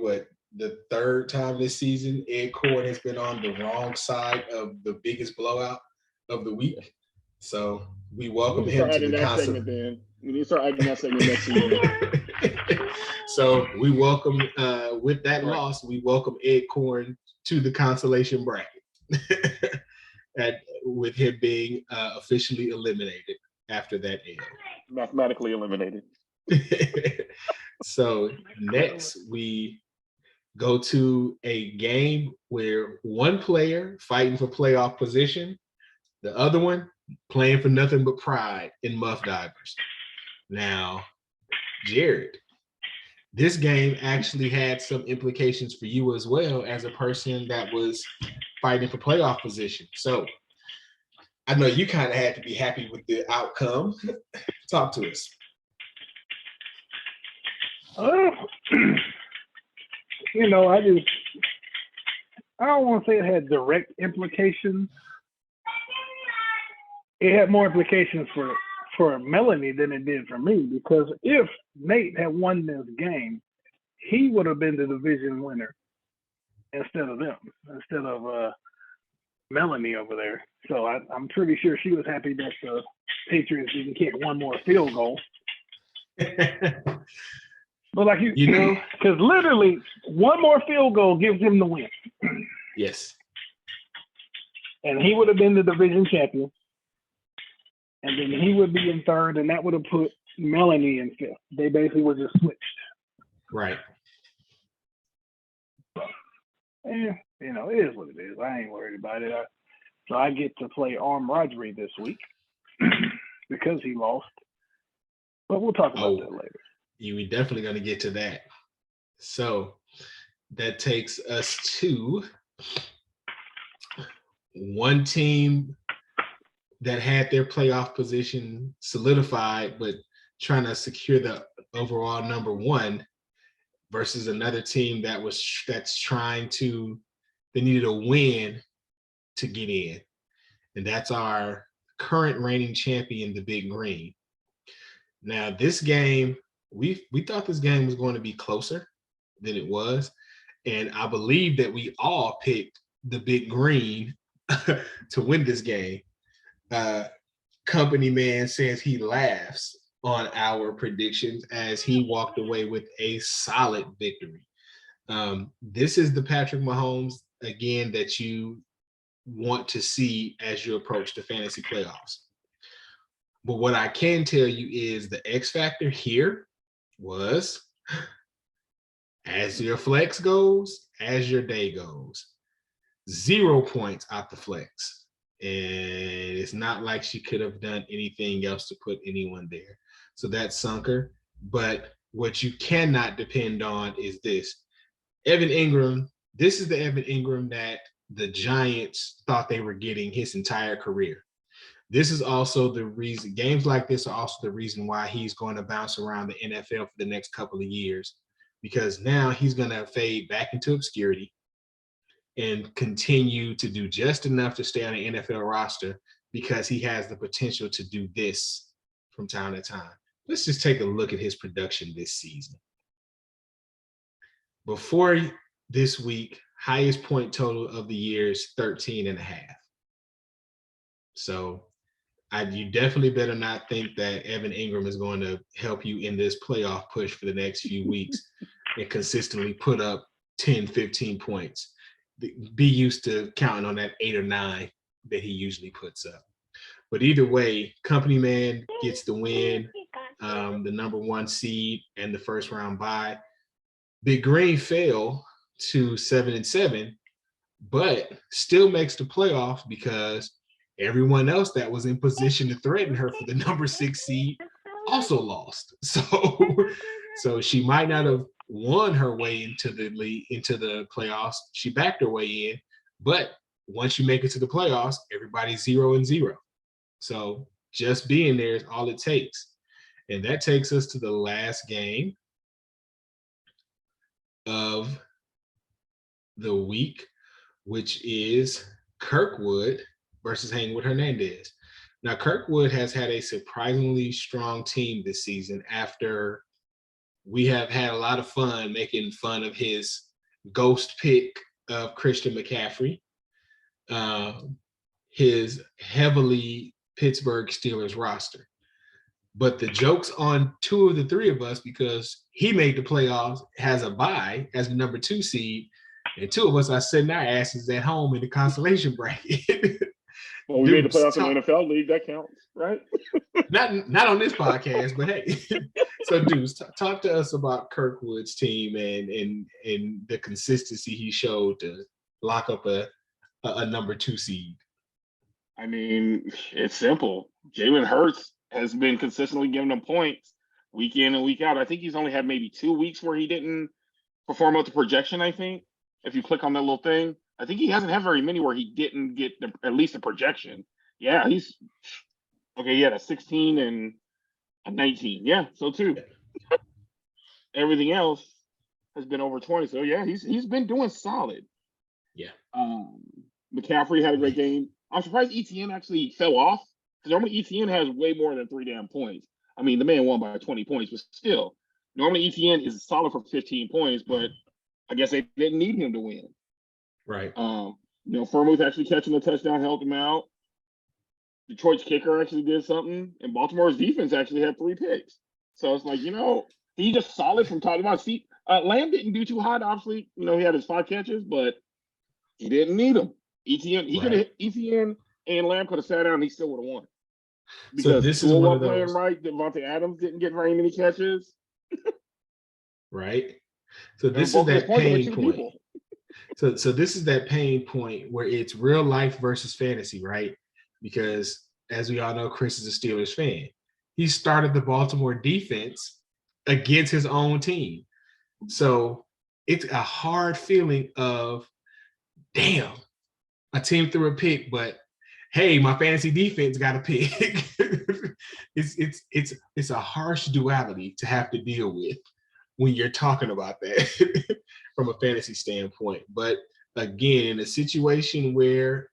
the third time this season Ed Cord has been on the wrong side of the biggest blowout of the week. So we welcome him to the segment. Then we need to start adding that segment next season. So we welcome with that loss, we welcome Ed Corn to the consolation bracket. With him being officially eliminated after that L. Mathematically eliminated. So next we go to a game where one player fighting for playoff position, the other one playing for nothing but pride in Muff Divers. Now, Jared, this game actually had some implications for you as well as a person that was fighting for playoff position. So I know you kind of had to be happy with the outcome. Talk to us. You know, I don't want to say it had direct implications. It had more implications for Melanie than it did for me, because if Nate had won this game, he would have been the division winner instead of Melanie over there. So I'm pretty sure she was happy that the Patriots didn't kick one more field goal. But like you know, because literally one more field goal gives him the win. Yes. And he would have been the division champion. And then he would be in third, and that would have put Melanie in fifth. They basically were just switched. Right. And, you know, it is what it is. I ain't worried about it. So I get to play Arm Rodri this week because he lost. But we'll talk about that later. We're definitely going to get to that. So that takes us to one team that had their playoff position solidified, but trying to secure the overall number one, versus another team that's trying to, they needed a win to get in. And that's our current reigning champion, the Big Green. Now, this game, we thought this game was going to be closer than it was. And I believe that we all picked the Big Green to win this game. Company man says he laughs on our predictions as he walked away with a solid victory. This is the Patrick Mahomes, again, that you want to see as you approach the fantasy playoffs. But what I can tell you is the X factor here was, as your flex goes, as your day goes, 0 points out the flex. And it's not like she could have done anything else to put anyone there. So that sunk her. But what you cannot depend on is this. Evan Ingram, this is the Evan Ingram that the Giants thought they were getting his entire career. This is also the reason, games like this are also the reason why he's going to bounce around the NFL for the next couple of years, because now he's going to fade back into obscurity and continue to do just enough to stay on the NFL roster, because he has the potential to do this from time to time. Let's just take a look at his production this season. Before this week, highest point total of the year is 13.5. So you definitely better not think that Evan Ingram is going to help you in this playoff push for the next few weeks and consistently put up 10, 15 points. Be used to counting on that 8 or 9 that he usually puts up. But either way, Company Man gets the win, the number 1 seed and the first round bye. Big Green fell to 7-7, but still makes the playoffs because everyone else that was in position to threaten her for the number 6 seed also lost. So she might not have won her way into the league, into the playoffs. She backed her way in, but once you make it to the playoffs, everybody's 0-0. So just being there is all it takes. And that takes us to the last game of the week, which is Kirkwood versus Haywood Hernandez. Now, Kirkwood has had a surprisingly strong team this season after we have had a lot of fun making fun of his ghost pick of Christian McCaffrey, his heavily Pittsburgh Steelers roster. But the joke's on 2 of the 3 of us because he made the playoffs, has a bye as the number 2 seed, and 2 of us are sitting our asses at home in the consolation bracket. Well, we made the playoffs in the NFL league. That counts, right? not on this podcast, but hey. So, dudes, talk to us about Kirkwood's team and the consistency he showed to lock up a number 2 seed. I mean, it's simple. Jalen Hurts has been consistently giving them points week in and week out. I think he's only had maybe 2 weeks where he didn't perform up to projection, I think. If you click on that little thing, I think he hasn't had very many where he didn't get at least a projection. Yeah, he's okay. Yeah, that's 16 and a 19. Yeah, so 2. Everything else has been over 20. So yeah, he's been doing solid. Yeah. McCaffrey had a great game. I'm surprised ETN actually fell off because normally ETN has way more than 3 damn points. I mean, the man won by 20 points, but still, normally ETN is solid for 15 points, but I guess they didn't need him to win. Right. Furmuth actually catching a touchdown helped him out. Detroit's kicker actually did something, and Baltimore's defense actually had 3 picks. So it's like, he's just solid from top to bottom. See, Lamb didn't do too hot, obviously. He had his 5 catches, but he didn't need them. ETN and Lamb could have sat down and he still would have won. Because so this is one of those playing right. Devontae Adams didn't get very many catches. Right. So this is that pain point. So this is that pain point where it's real life versus fantasy, right? Because as we all know, Chris is a Steelers fan. He started the Baltimore defense against his own team. So it's a hard feeling of, damn, my team threw a pick, but hey, my fantasy defense got a pick. It's a harsh duality to have to deal with when you're talking about that from a fantasy standpoint. But again, in a situation where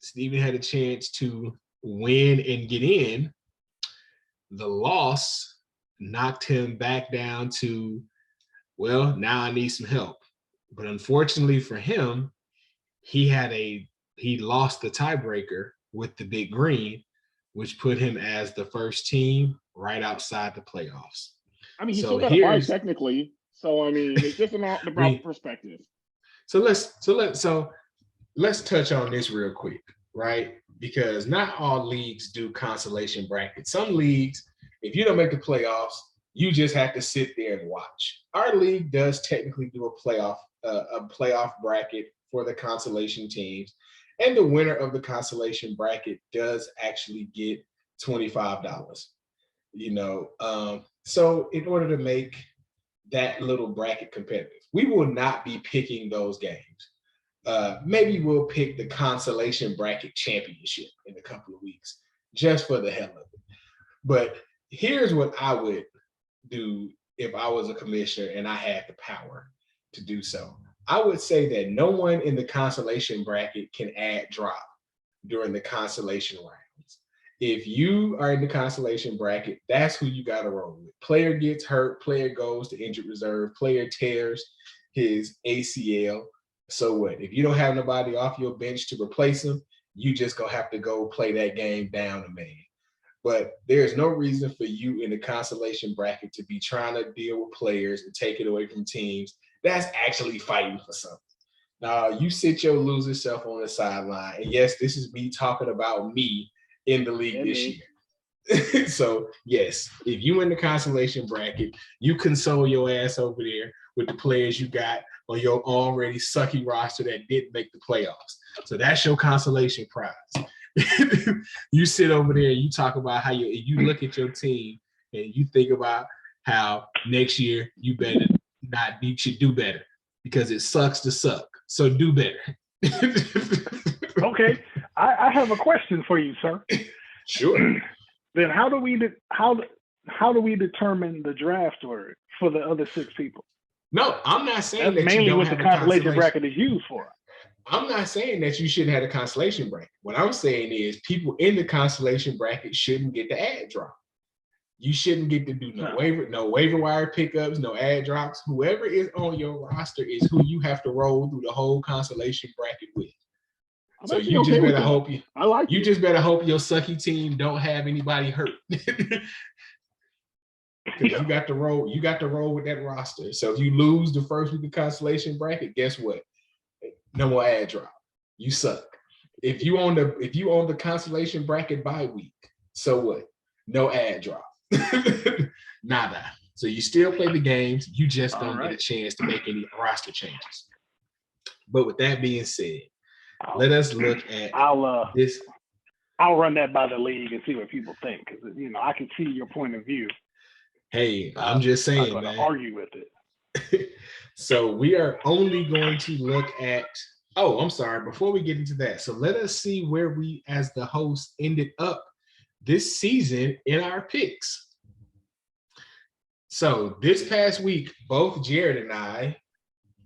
Steven had a chance to win and get in, the loss knocked him back down to, well, now I need some help. But unfortunately for him, he lost the tiebreaker with the Big Green, which put him as the first team right outside the playoffs. I mean, he still got a bye technically. So I mean, it's just about perspective. So let's touch on this real quick, right? Because not all leagues do consolation brackets. Some leagues, if you don't make the playoffs, you just have to sit there and watch. Our league does technically do a playoff bracket for the consolation teams, and the winner of the consolation bracket does actually get $25. So in order to make that little bracket competitive, we will not be picking those games. Maybe we'll pick the consolation bracket championship in a couple of weeks, just for the hell of it. But here's what I would do if I was a commissioner and I had the power to do so. I would say that no one in the consolation bracket can add drop during the consolation rounds. If you are in the consolation bracket, that's who you got to roll with. Player gets hurt, player goes to injured reserve, player tears his ACL. So what? If you don't have nobody off your bench to replace him, you just gonna have to go play that game down a man. But there's no reason for you in the consolation bracket to be trying to deal with players and take it away from teams that's actually fighting for something. Now, you sit your loser self on the sideline. And yes, this is me talking about me in the league this year. So, yes, if you in the consolation bracket, you console your ass over there with the players you got on your already sucky roster that didn't make the playoffs. So that's your consolation prize. You sit over there and you talk about how you look at your team and you think about how next year you better you should do better because it sucks to suck. So do better. Okay, I have a question for you, sir. Sure. Then how do we determine the draft order for the other 6 people? No, I'm not saying That's that mainly you don't what have the a consolation bracket is used for. I'm not saying that you shouldn't have a consolation bracket. What I'm saying is people in the consolation bracket shouldn't get the ad drop. You shouldn't get to do no waiver wire pickups, no ad drops. Whoever is on your roster is who you have to roll through the whole consolation bracket with. So you just better hope you just better hope your sucky team don't have anybody hurt. Because you got to roll with that roster. So if you lose the first week of consolation bracket, guess what? No more ad drop. You suck. If you on the consolation bracket bye week, so what? No ad drop. Nada. So you still play the games. You just don't get a chance to make any roster changes. But with that being said, let us look at this. I'll run that by the league and see what people think, because I can see your point of view. Hey, I'm just saying, I'm man. argue with it. So we are only going to look at. Oh, I'm sorry. Before we get into that, so let us see where we, as the host, ended up this season in our picks. So this past week, both Jared and I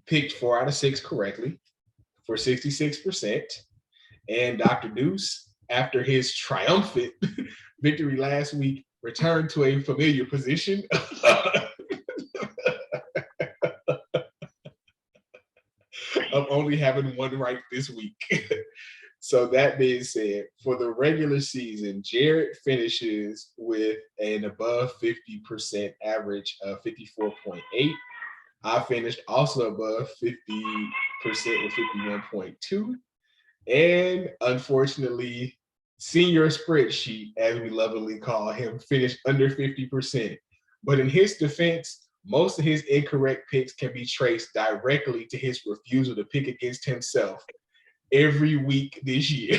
picked 4 out of 6 correctly for 66%. And Dr. Deuce, after his triumphant victory last week, returned to a familiar position of only having 1 right this week. So that being said, for the regular season, Jared finishes with an above 50% average of 54.8. I finished also above 50% with 51.2. And unfortunately, senior spreadsheet, as we lovingly call him, finished under 50%. But in his defense, most of his incorrect picks can be traced directly to his refusal to pick against himself every week this year.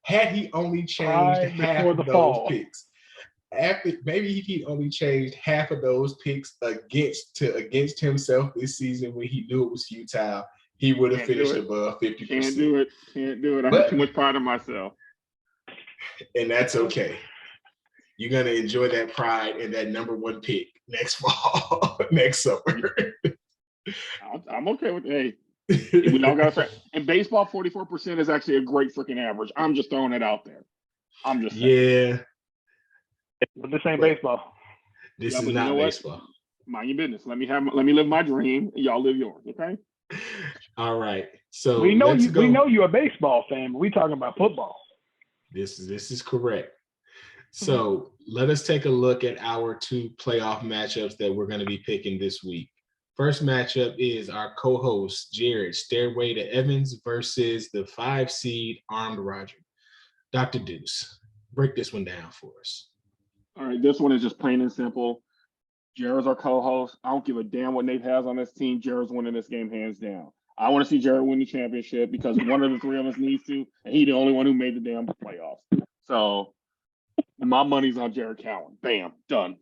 Had he only changed half of those picks, maybe he only changed half of those picks against himself this season when he knew it was futile, he would have finished above 50%. Can't do it. I have too much pride in myself. And that's okay. You're going to enjoy that pride and that number 1 pick next fall, next summer. I'm okay with it. Hey, we all got to say, in baseball, 44% is actually a great freaking average. I'm just throwing it out there. I'm just saying. Yeah. But this ain't baseball. This is not baseball. Mind your business. Let me live my dream. And y'all live yours. Okay. All right. So we know you're a baseball fan, but we talking about football. This is correct. So let us take a look at our 2 playoff matchups that we're going to be picking this week. First matchup is our co-host Jared Stairway to Evans versus the 5 seed Armed Roger. Dr. Deuce, break this one down for us. All right, this one is just plain and simple. Jared's our co-host. I don't give a damn what Nate has on this team. Jared's winning this game hands down. I want to see Jared win the championship because one of the 3 of us needs to, and he's the only one who made the damn playoffs. So my money's on Jared Cowan. Bam, done.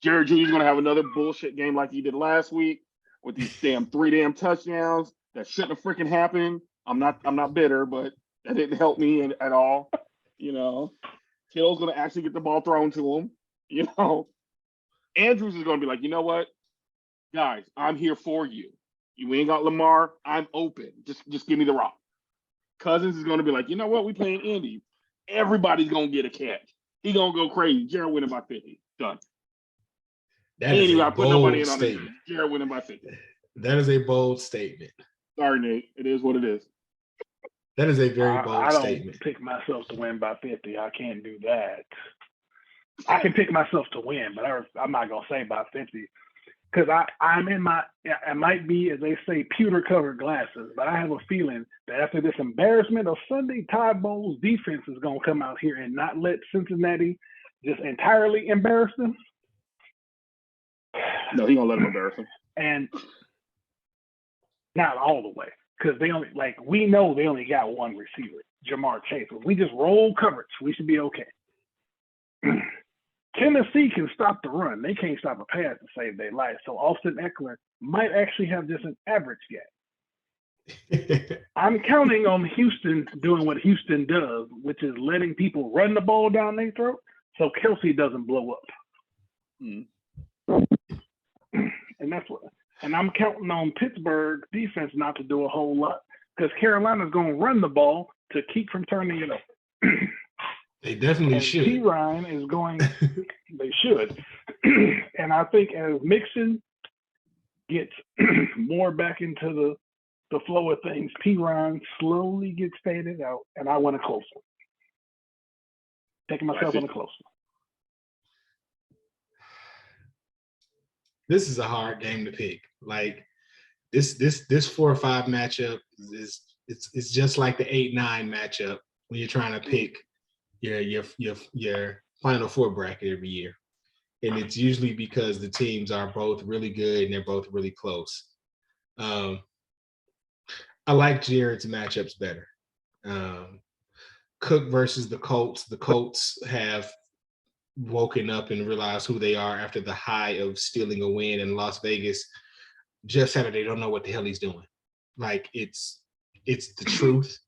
Jared Jr. is going to have another bullshit game like he did last week with these 3 touchdowns that shouldn't have freaking happened. I'm not bitter, but that didn't help me at all. Kittle's going to actually get the ball thrown to him. Andrews is going to be like, you know what, guys, I'm here for you. You ain't got Lamar. I'm open. Just give me the rock. Cousins is going to be like, you know what, we playing Indy. Everybody's going to get a catch. He going to go crazy. Jared winning by 50. Done. That is a bold statement. Jared winning by 50. That is a bold statement. Sorry, Nate. It is what it is. That is a very bold statement. I don't pick myself to win by 50. I can't do that. I can pick myself to win, but I'm not going to say by 50. Because I might be, as they say, pewter-covered glasses, but I have a feeling that after this embarrassment of Sunday, Todd Bowles' defense is going to come out here and not let Cincinnati just entirely embarrass them. No, he's going to let him embarrass him. And not all the way, because they only we know they only got one receiver, Jamar Chase. If we just roll coverage, we should be okay. Tennessee can stop the run. They can't stop a pass to save their life. So Austin Eckler might actually have just an average game. I'm counting on Houston doing what Houston does, which is letting people run the ball down their throat so Kelsey doesn't blow up. And that's what. And I'm counting on Pittsburgh defense not to do a whole lot because Carolina's going to run the ball to keep from turning it over. They definitely should. P. Ryan is going. They should. And I think as Mixon gets more back into the flow of things, P. Ryan slowly gets faded out, and I want a close one. Taking myself on a close one. This is a hard game to pick. Like this 4 or 5 matchup is it's just like the 8-9 matchup when you're trying to pick your Final Four bracket every year, and it's usually because the teams are both really good and they're both really close. I like Jared's matchups better. Cook versus the Colts. The Colts have woken up and realized who they are after the high of stealing a win in Las Vegas. Jeff Saturday don't know what the hell he's doing. Like it's the truth.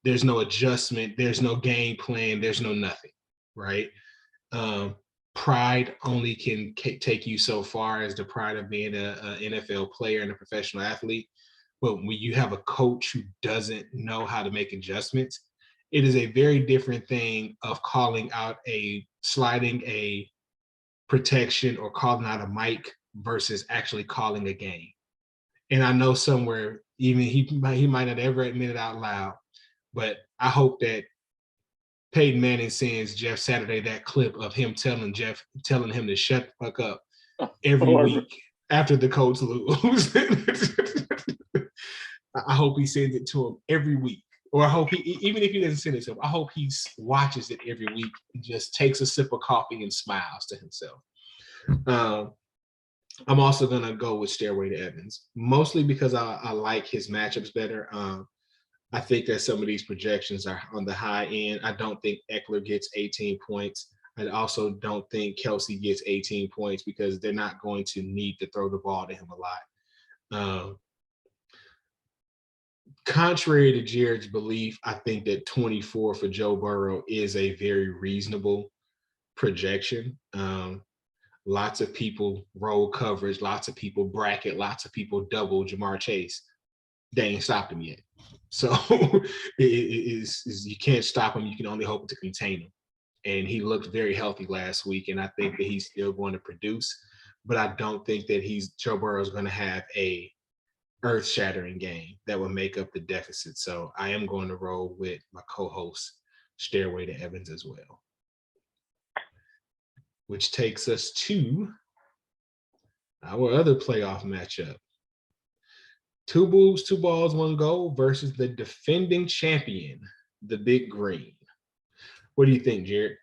There's no adjustment. There's no game plan. There's no nothing, right? Pride only can take you so far as the pride of being a NFL player and a professional athlete. But when you have a coach who doesn't know how to make adjustments, it is a very different thing of sliding a protection or calling out a mic versus actually calling a game. And I know somewhere, even he might not ever admit it out loud, but I hope that Peyton Manning sends Jeff Saturday that clip of him telling him to shut the fuck up every week after the Colts lose. I hope he sends it to him every week. Or I hope even if he doesn't send it to him, I hope he watches it every week and just takes a sip of coffee and smiles to himself. I'm also going to go with Stairway to Evans, mostly because I like his matchups better. I think that some of these projections are on the high end. I don't think Eckler gets 18 points. I also don't think Kelsey gets 18 points because they're not going to need to throw the ball to him a lot. Contrary to Jared's belief, I think that 24 for Joe Burrow is a very reasonable projection. Lots of people roll coverage, lots of people bracket, lots of people double Jamar Chase. They ain't stopped him yet. So you can't stop him. You can only hope to contain him. And he looked very healthy last week, and I think that he's still going to produce. But I don't think that Joe Burrow is going to have a earth-shattering game that will make up the deficit. So I am going to roll with my co-host, Stairway to Evans as well. Which takes us to our other playoff matchup. 2 Bulls, 2 balls, 1 goal versus the defending champion, the Big Green. What do you think, Jared?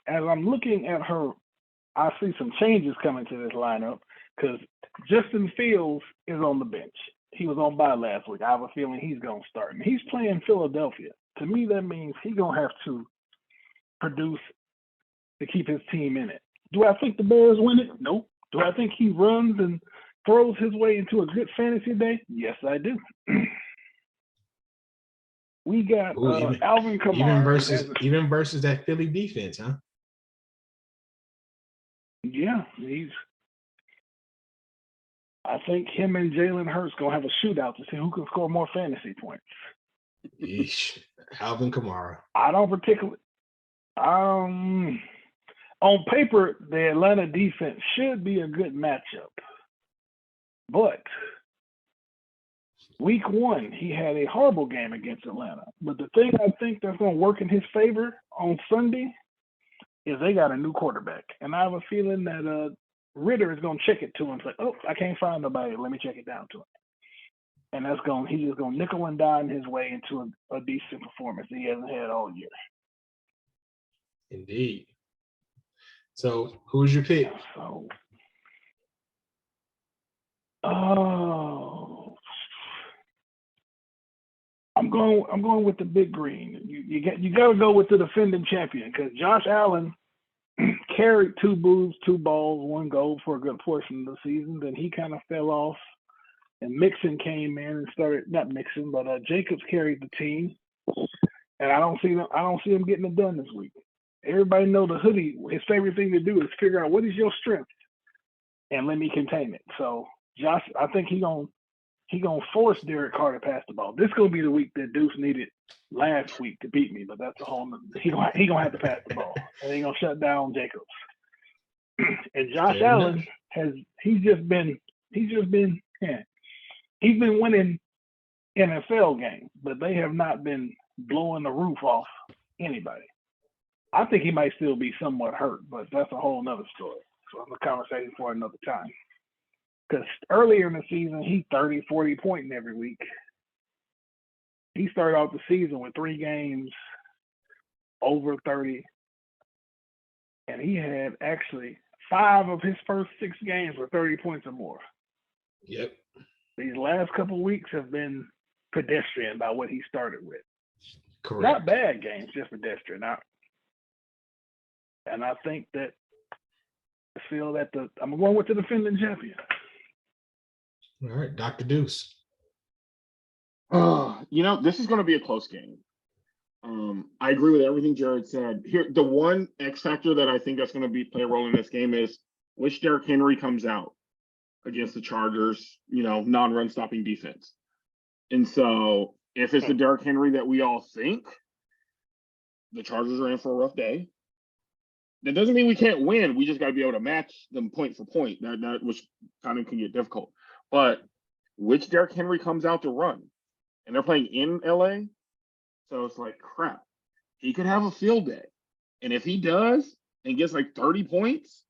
As I'm looking at her, I see some changes coming to this lineup because Justin Fields is on the bench. He was on bye last week. I have a feeling he's going to start. And he's playing Philadelphia. To me, that means he's going to have to produce to keep his team in it. Do I think the Bears win it? Nope. Do I think he runs and throws his way into a good fantasy day? Yes, I do. We got Alvin Kamara. Even versus that Philly defense, huh? Yeah, I think him and Jalen Hurts going to have a shootout to see who can score more fantasy points. Yeesh. Alvin Kamara. I don't particularly. On paper, the Atlanta defense should be a good matchup. But week 1, he had a horrible game against Atlanta. But the thing I think that's going to work in his favor on Sunday is they got a new quarterback. And I have a feeling that Ritter is going to check it to him. It's like, oh, I can't find nobody. Let me check it down to him. And he's just going to nickel and dime his way into a decent performance that he hasn't had all year. Indeed. So who's your pick? So Oh, I'm going with the big green. You got to go with the defending champion because Josh Allen carried 2 booths, 2 balls, 1 goal for a good portion of the season. Then he kind of fell off, and Mixon came in and started not Mixon, but Jacobs carried the team. And I don't see him getting it done this week. Everybody know the hoodie. His favorite thing to do is figure out what is your strength and let me contain it. So Josh, I think he gonna force Derek Carr to pass the ball. This is gonna be the week that Deuce needed last week to beat me, but that's a whole. He gonna have to pass the ball, and he gonna shut down Jacobs. And Josh Allen he's been winning NFL games, but they have not been blowing the roof off anybody. I think he might still be somewhat hurt, but that's a whole nother story. So it's a conversation for another time. Because earlier in the season, he 30, 40 pointing every week. He started off the season with 3 games over 30. And he had actually 5 of his first 6 games were 30 points or more. Yep. These last couple of weeks have been pedestrian by what he started with. Correct. Not bad games, just pedestrian. And I think that I feel that I'm going with the defending champion. All right, Dr. Deuce. This is going to be a close game. I agree with everything Jared said. Here, the one X factor that I think that's going to play a role in this game is which Derrick Henry comes out against the Chargers, non-run stopping defense. And so if it's the Derrick Henry that we all think, the Chargers are in for a rough day. That doesn't mean we can't win. We just got to be able to match them point for point. That which kind of can get difficult. But which Derrick Henry comes out to run? And they're playing in LA. So it's like, crap. He could have a field day. And if he does and gets like 30 points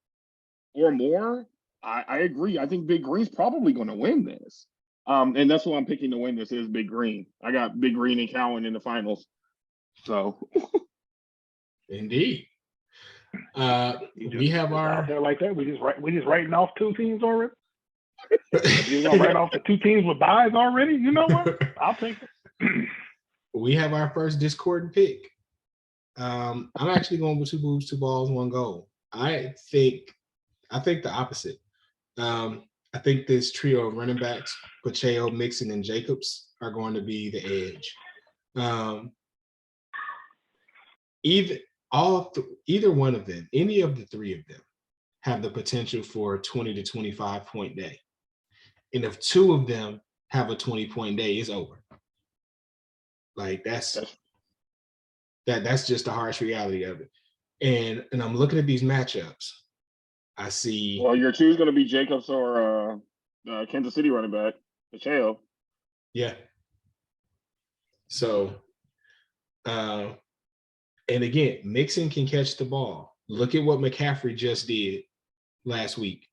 or more, I agree. I think Big Green's probably going to win this. And that's why I'm picking to win this is Big Green. I got Big Green and Cowan in the finals. So Indeed. We have our out there like that. We just writing off 2 teams already. You're gonna write off the 2 teams with buys already. You know what? I'll take it. We have our first discordant pick. I'm actually going with 2 boobs, 2 balls, 1 goal. I think the opposite. I think this trio of running backs, Pacheco, Mixon, and Jacobs, are going to be the edge. Either one of them, any of the 3 of them, have the potential for a 20 to 25 point day. And if 2 of them have a 20-point day, it's over. Like that's just the harsh reality of it. And I'm looking at these matchups. I see. Well, your 2 is going to be Jacobs or Kansas City running back, Pacheco. Yeah. So, and again, Mixon can catch the ball. Look at what McCaffrey just did last week.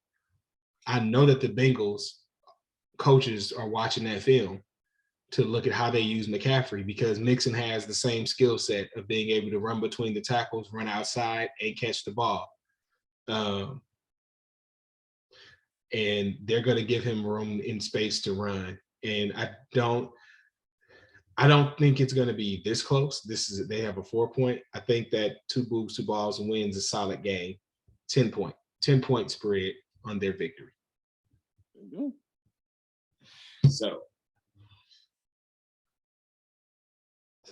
I know that the Bengals coaches are watching that film to look at how they use McCaffrey because Mixon has the same skill set of being able to run between the tackles, run outside, and catch the ball. And they're going to give him room in space to run. And I don't think it's going to be this close. They have a 4-point. I think that 2 boobs, 2 balls wins a solid game. 10-point spread on their victory. Mm-hmm. So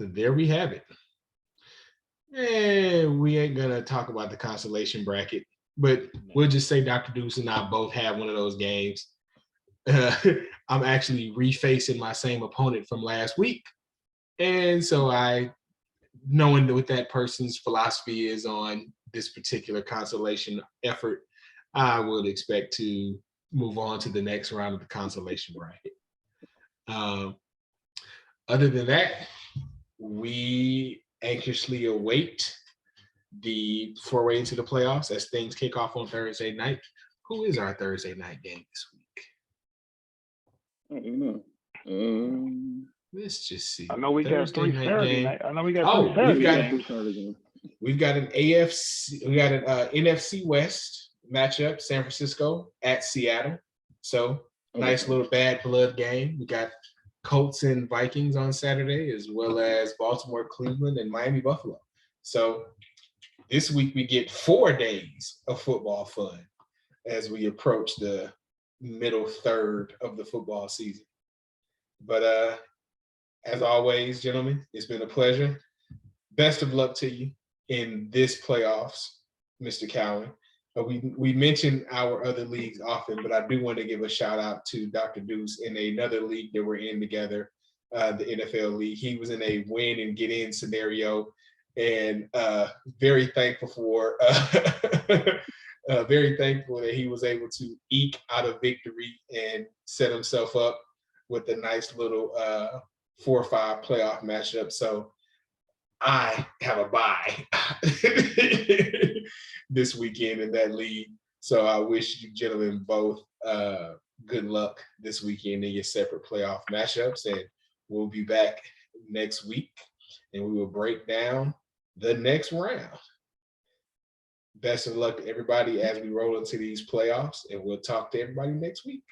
there we have it. And we ain't gonna talk about the consolation bracket, but we'll just say Dr. Deuce and I both have one of those games. I'm actually refacing my same opponent from last week. And so knowing what that person's philosophy is on this particular consolation effort, I would expect to move on to the next round of the consolation bracket. Other than that, we anxiously await the foray into the playoffs as things kick off on Thursday night. Who is our Thursday night game this week? I don't know. Let's just see. I know we got 3 Saturday night. I know we got 3 Saturday games. We've got an AFC, we got an NFC West matchup, San Francisco at Seattle. So nice little bad blood game. We got Colts and Vikings on Saturday, as well as Baltimore, Cleveland, and Miami, Buffalo. So this week we get 4 days of football fun as we approach the middle third of the football season. But as always, gentlemen, it's been a pleasure. Best of luck to you in this playoffs, Mr. Cowan. We mention our other leagues often, but I do want to give a shout out to Dr. Deuce in another league that we're in together, the NFL league. He was in a win and get in scenario, and very thankful for very thankful that he was able to eke out a victory and set himself up with a nice little 4 or 5 playoff matchup. So I have a bye this weekend in that league. So I wish you gentlemen both good luck this weekend in your separate playoff matchups. And we'll be back next week and we will break down the next round. Best of luck to everybody as we roll into these playoffs, and we'll talk to everybody next week.